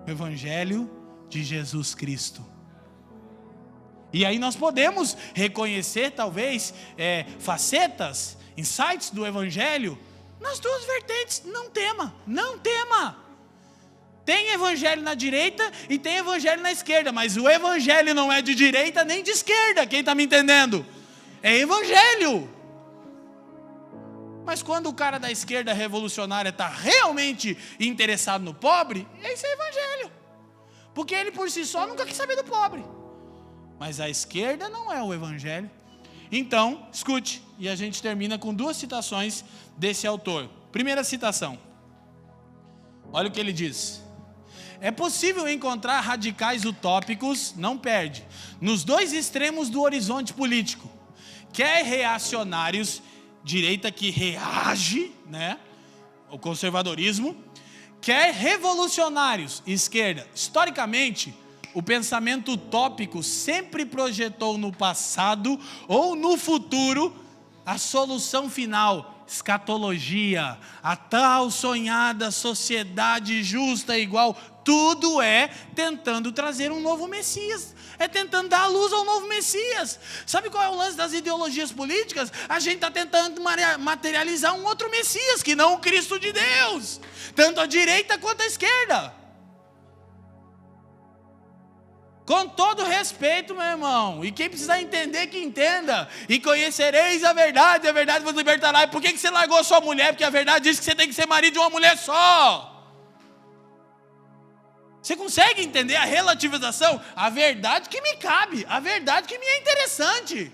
O Evangelho de Jesus Cristo. E aí nós podemos reconhecer, talvez, facetas, insights do Evangelho nas duas vertentes. Não tema, não tema. Tem evangelho na direita e tem evangelho na esquerda, mas o evangelho não é de direita nem de esquerda, quem está me entendendo? É evangelho. Mas quando o cara da esquerda revolucionária está realmente interessado no pobre, esse é evangelho. Porque ele por si só nunca quis saber do pobre. Mas a esquerda não é o evangelho. Então, escute, e a gente termina com duas citações desse autor. Primeira citação. Olha o que ele diz. É possível encontrar radicais utópicos, não perde, nos dois extremos do horizonte político. Quer reacionários, direita que reage, né, o conservadorismo, quer revolucionários, esquerda. Historicamente, o pensamento utópico sempre projetou no passado ou no futuro a solução final, escatologia, a tal sonhada sociedade justa e igual. Tudo é tentando trazer um novo Messias, é tentando dar a luz ao novo Messias. Sabe qual é o lance das ideologias políticas? A gente está tentando materializar um outro Messias, que não o Cristo de Deus, tanto a direita quanto a esquerda. Com todo respeito, meu irmão, e quem precisar entender, que entenda. E conhecereis a verdade vos libertará. E por que você largou sua mulher? Porque a verdade diz que você tem que ser marido de uma mulher só. Você consegue entender a relativização? A verdade que me cabe, a verdade que me é interessante.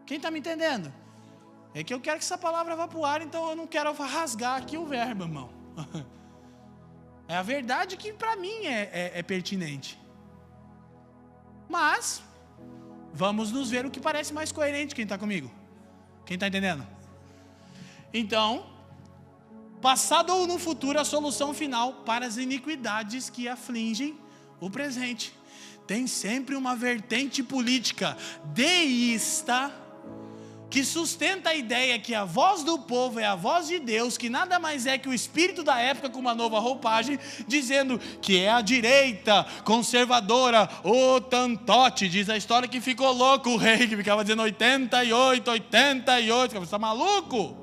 Quem está me entendendo? É que eu quero que essa palavra vá para o ar, então eu não quero rasgar aqui o verbo, irmão. É a verdade que para mim é pertinente. Mas, vamos nos ver o que parece mais coerente. Quem está comigo? Quem está entendendo? Então, passado ou no futuro, a solução final para as iniquidades que afligem o presente. Tem sempre uma vertente política deísta que sustenta a ideia que a voz do povo é a voz de Deus, que nada mais é que o espírito da época com uma nova roupagem, dizendo que é a direita conservadora, o tantote, diz a história que ficou louco o rei, que ficava dizendo 88, você está maluco?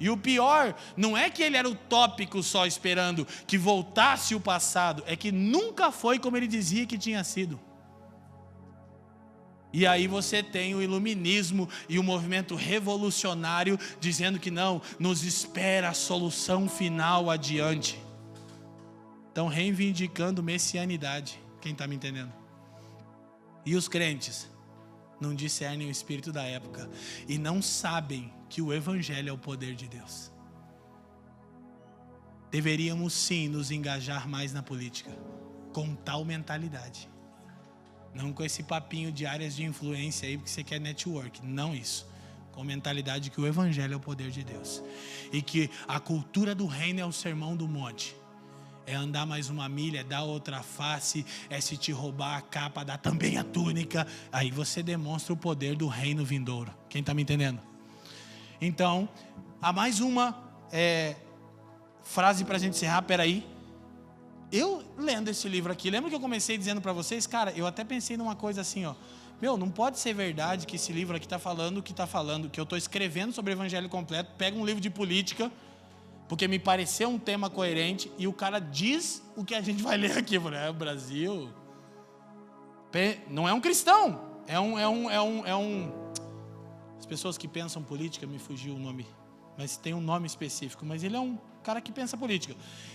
E o pior, não é que ele era utópico só esperando que voltasse o passado, é que nunca foi como ele dizia que tinha sido. E aí você tem o iluminismo e o movimento revolucionário dizendo que não, nos espera a solução final adiante. Estão reivindicando messianidade, quem está me entendendo? E os crentes não discernem o espírito da época e não sabem que o Evangelho é o poder de Deus. Deveríamos sim nos engajar mais na política, com tal mentalidade. Não com esse papinho de áreas de influência aí, porque você quer network. Não isso. Com mentalidade que o Evangelho é o poder de Deus. E que a cultura do reino é o sermão do monte. É andar mais uma milha, é dar outra face, é se te roubar a capa, dar também a túnica. Aí você demonstra o poder do reino vindouro. Quem está me entendendo? Então, há mais uma frase para a gente encerrar. Peraí. Eu lendo esse livro aqui, lembra que eu comecei dizendo para vocês, cara, eu até pensei numa coisa assim, ó. Não pode ser verdade que esse livro aqui está falando o que está falando, que eu estou escrevendo sobre o Evangelho completo, pego um livro de política, porque me pareceu um tema coerente, e o cara diz o que a gente vai ler aqui. Eu falei, o Brasil, Não é um cristão. É um... As pessoas que pensam política, me fugiu o nome, mas tem um nome específico. Mas ele é um cara que pensa política.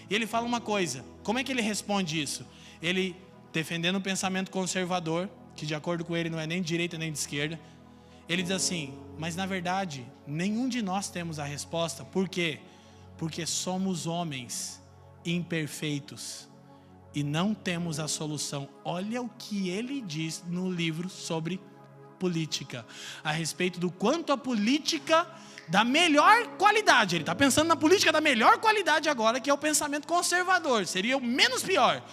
E ele fala uma coisa. Como é que ele responde isso? Ele, defendendo o pensamento conservador, que de acordo com ele não é nem de direita nem de esquerda, ele diz assim: mas na verdade, nenhum de nós temos a resposta. Por quê? Porque somos homens imperfeitos e não temos a solução. Olha o que ele diz no livro sobre política, a respeito do quanto a política da melhor qualidade, ele está pensando na política da melhor qualidade agora, que é o pensamento conservador, seria o menos pior.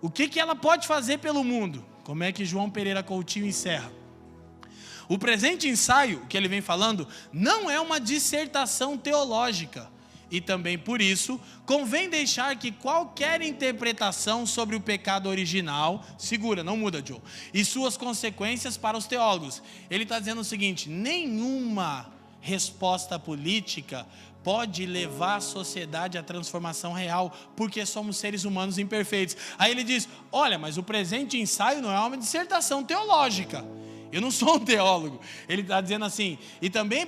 O que ela pode fazer pelo mundo? Como é que João Pereira Coutinho encerra? O presente ensaio, que ele vem falando, não é uma dissertação teológica. E também por isso, convém deixar que qualquer interpretação sobre o pecado original, segura, não muda, Joe, e suas consequências para os teólogos. Ele está dizendo o seguinte: nenhuma resposta política pode levar a sociedade à transformação real, porque somos seres humanos imperfeitos. Aí ele diz: olha, mas o presente ensaio não é uma dissertação teológica. Eu não sou um teólogo. Ele está dizendo assim, e também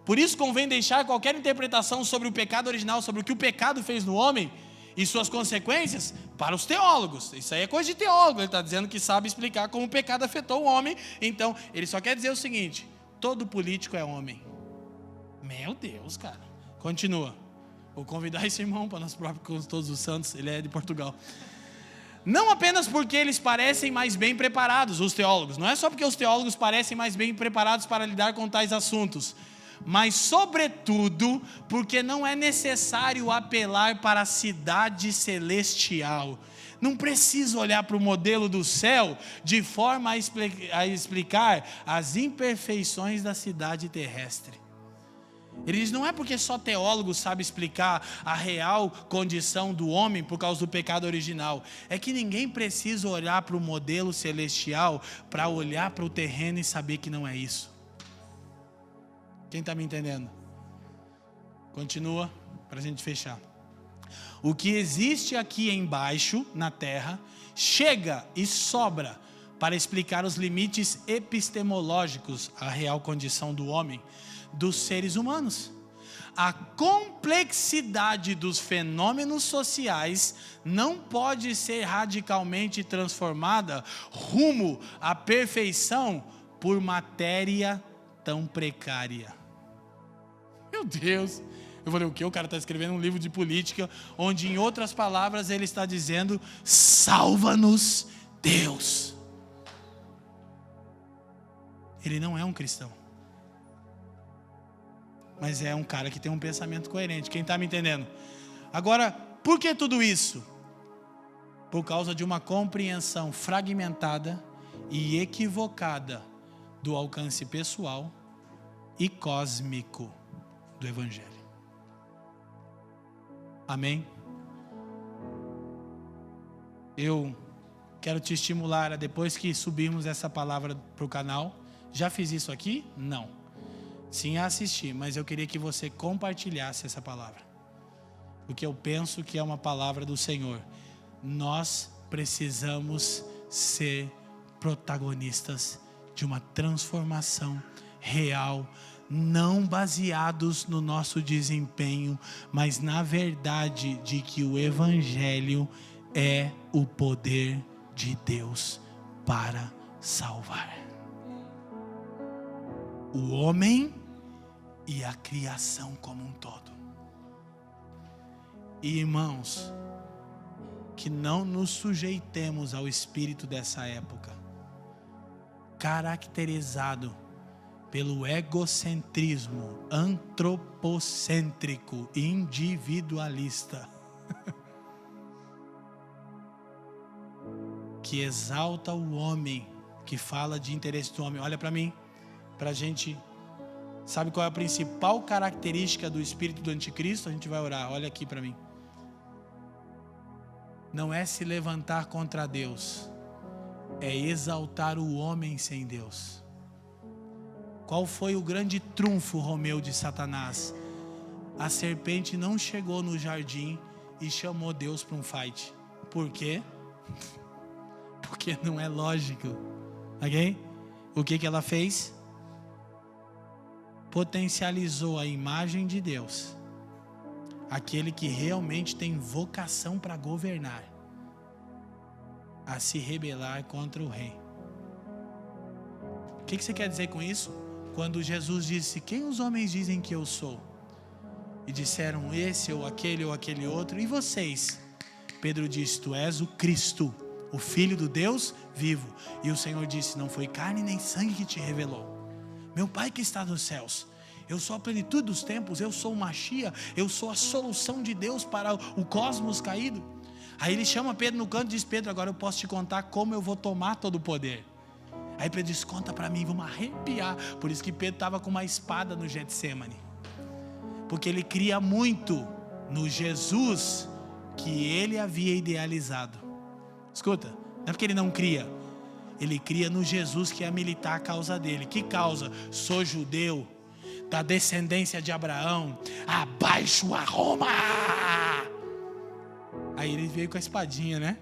por isso convém deixar qualquer interpretação sobre o pecado original, sobre o que o pecado fez no homem e suas consequências, para os teólogos. Isso aí é coisa de teólogo. Ele está dizendo que sabe explicar como o pecado afetou o homem. Então, ele só quer dizer o seguinte: todo político é homem. Meu Deus, cara. Continua. Vou convidar esse irmão para nós próprios, todos os santos. Ele é de Portugal. Não apenas porque eles parecem mais bem preparados, os teólogos. Não é só porque os teólogos parecem mais bem preparados para lidar com tais assuntos, mas sobretudo porque não é necessário apelar para a cidade celestial. Não precisa olhar para o modelo do céu de forma a explicar as imperfeições da cidade terrestre. Ele diz: não é porque só teólogo sabe explicar a real condição do homem por causa do pecado original. É que ninguém precisa olhar para o modelo celestial para olhar para o terreno e saber que não é isso. Quem está me entendendo? Continua para a gente fechar. O que existe aqui embaixo, na terra, chega e sobra para explicar os limites epistemológicos, a real condição do homem, dos seres humanos. A complexidade dos fenômenos sociais não pode ser radicalmente transformada rumo à perfeição por matéria tão precária. Meu Deus! Eu falei, o que? O cara está escrevendo um livro de política, onde em outras palavras ele está dizendo: salva-nos, Deus. Ele não é um cristão, mas é um cara que tem um pensamento coerente. Quem está me entendendo? Agora, por que tudo isso? Por causa de uma compreensão fragmentada e equivocada do alcance pessoal e cósmico do Evangelho. Amém? Eu quero te estimular a, depois que subirmos essa palavra para o canal, já fiz isso aqui? Não. Sim, a assistir, mas eu queria que você compartilhasse essa palavra, porque eu penso que é uma palavra do Senhor. Nós precisamos ser protagonistas de uma transformação real, não baseados no nosso desempenho, mas na verdade de que o Evangelho é o poder de Deus para salvar o homem e a criação como um todo. E, irmãos, que não nos sujeitemos ao espírito dessa época, caracterizado pelo egocentrismo antropocêntrico, individualista, que exalta o homem, que fala de interesse do homem. Olha para mim, para a gente, sabe qual é a principal característica do espírito do anticristo? A gente vai orar, olha aqui para mim. Não é se levantar contra Deus, é exaltar o homem sem Deus. Qual foi o grande trunfo, Romeu, de Satanás? A serpente não chegou no jardim e chamou Deus para um fight. Por quê? Porque não é lógico. Ok? O que ela fez? Potencializou a imagem de Deus. Aquele que realmente tem vocação para governar. A se rebelar contra o rei. O que você quer dizer com isso? Quando Jesus disse, quem os homens dizem que eu sou? E disseram esse ou aquele outro. E vocês? Pedro disse, tu és o Cristo, o Filho do Deus vivo. E o Senhor disse, não foi carne nem sangue que te revelou. Meu Pai que está nos céus. Eu sou a plenitude dos tempos, eu sou o Mashiach, eu sou a solução de Deus para o cosmos caído. Aí ele chama Pedro no canto e diz, Pedro, agora eu posso te contar como eu vou tomar todo o poder. Aí Pedro diz, conta para mim, vamos arrepiar. Por isso que Pedro estava com uma espada no Getsemane. Porque ele cria muito no Jesus que ele havia idealizado. Escuta, não é porque ele não cria. Ele cria no Jesus que ia militar a causa dele. Que causa? Sou judeu, da descendência de Abraão, abaixo a Roma. Aí ele veio com a espadinha, né?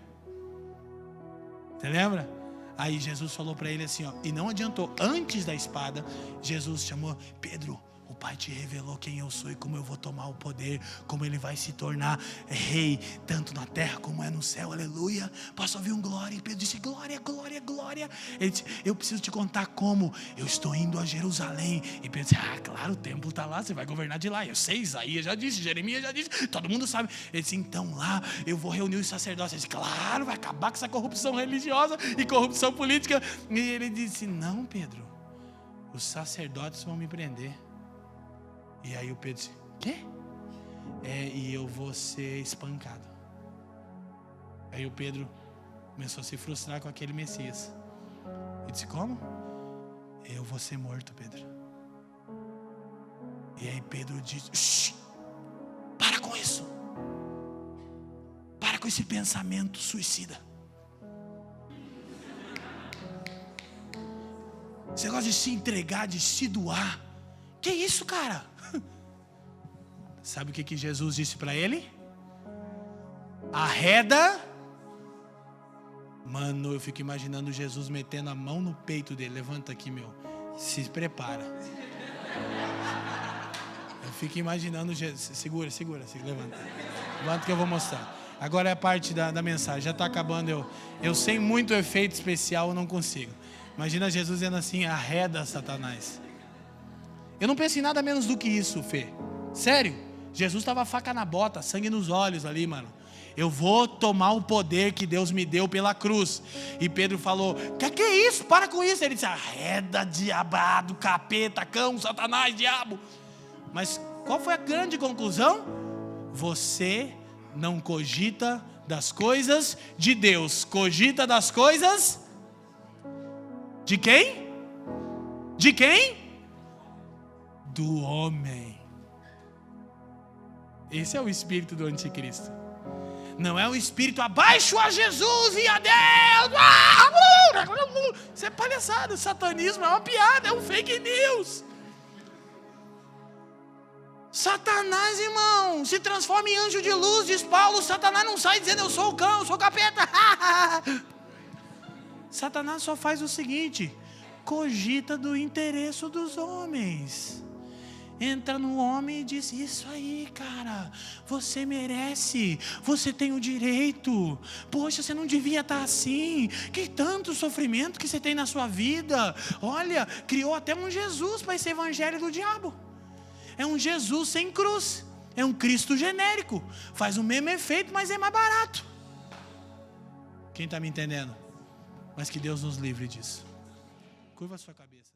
Você lembra? Aí Jesus falou para ele assim, ó, e não adiantou, antes da espada, Jesus chamou, Pedro, o Pai te revelou quem eu sou e como eu vou tomar o poder, como ele vai se tornar rei, tanto na terra como é no céu, aleluia. Posso ouvir um glória? E Pedro disse, glória, glória, glória. Ele disse, eu preciso te contar como, eu estou indo a Jerusalém. E Pedro disse, claro, o templo está lá, você vai governar de lá. Eu sei, Isaías já disse, Jeremias já disse, todo mundo sabe. Ele disse, então lá eu vou reunir os sacerdotes. Ele disse, claro, vai acabar com essa corrupção religiosa e corrupção política. E ele disse, não, Pedro, os sacerdotes vão me prender. E aí o Pedro disse, quê? E eu vou ser espancado. Aí o Pedro começou a se frustrar com aquele Messias. Ele disse, como? Eu vou ser morto, Pedro. E aí Pedro disse, para com isso. Para com esse pensamento suicida. Você gosta de se entregar, de se doar. Que isso, cara? Sabe o que Jesus disse para ele? Arreda. Mano, eu fico imaginando Jesus metendo a mão no peito dele. Levanta aqui, meu. Se prepara. Eu fico imaginando Jesus. Segura, levanta. Levanta que eu vou mostrar. Agora é a parte da mensagem. Já está acabando. Eu sem muito efeito especial, eu não consigo. Imagina Jesus dizendo assim, arreda Satanás. Eu não penso em nada menos do que isso, Fê. Sério. Jesus estava faca na bota, sangue nos olhos ali, mano. Eu vou tomar o poder que Deus me deu pela cruz. E Pedro falou, que é isso? Para com isso. Ele disse, arreda, diabado, capeta, cão, Satanás, diabo. Mas qual foi a grande conclusão? Você não cogita das coisas de Deus. Cogita das coisas de quem? De quem? Do homem. Esse é o espírito do anticristo. Não é o espírito abaixo a Jesus e a Deus. Isso é palhaçada. O satanismo é uma piada, é um fake news. Satanás, irmão, se transforma em anjo de luz, diz Paulo. Satanás não sai dizendo eu sou o cão, eu sou o capeta. Satanás só faz o seguinte: cogita do interesse dos homens. Entra no homem e diz, isso aí, cara, você merece, você tem o direito, poxa, você não devia estar assim, que tanto sofrimento que você tem na sua vida, olha, criou até um Jesus para esse evangelho do diabo, é um Jesus sem cruz, é um Cristo genérico, faz o mesmo efeito, mas é mais barato. Quem está me entendendo? Mas que Deus nos livre disso. Curva a sua cabeça.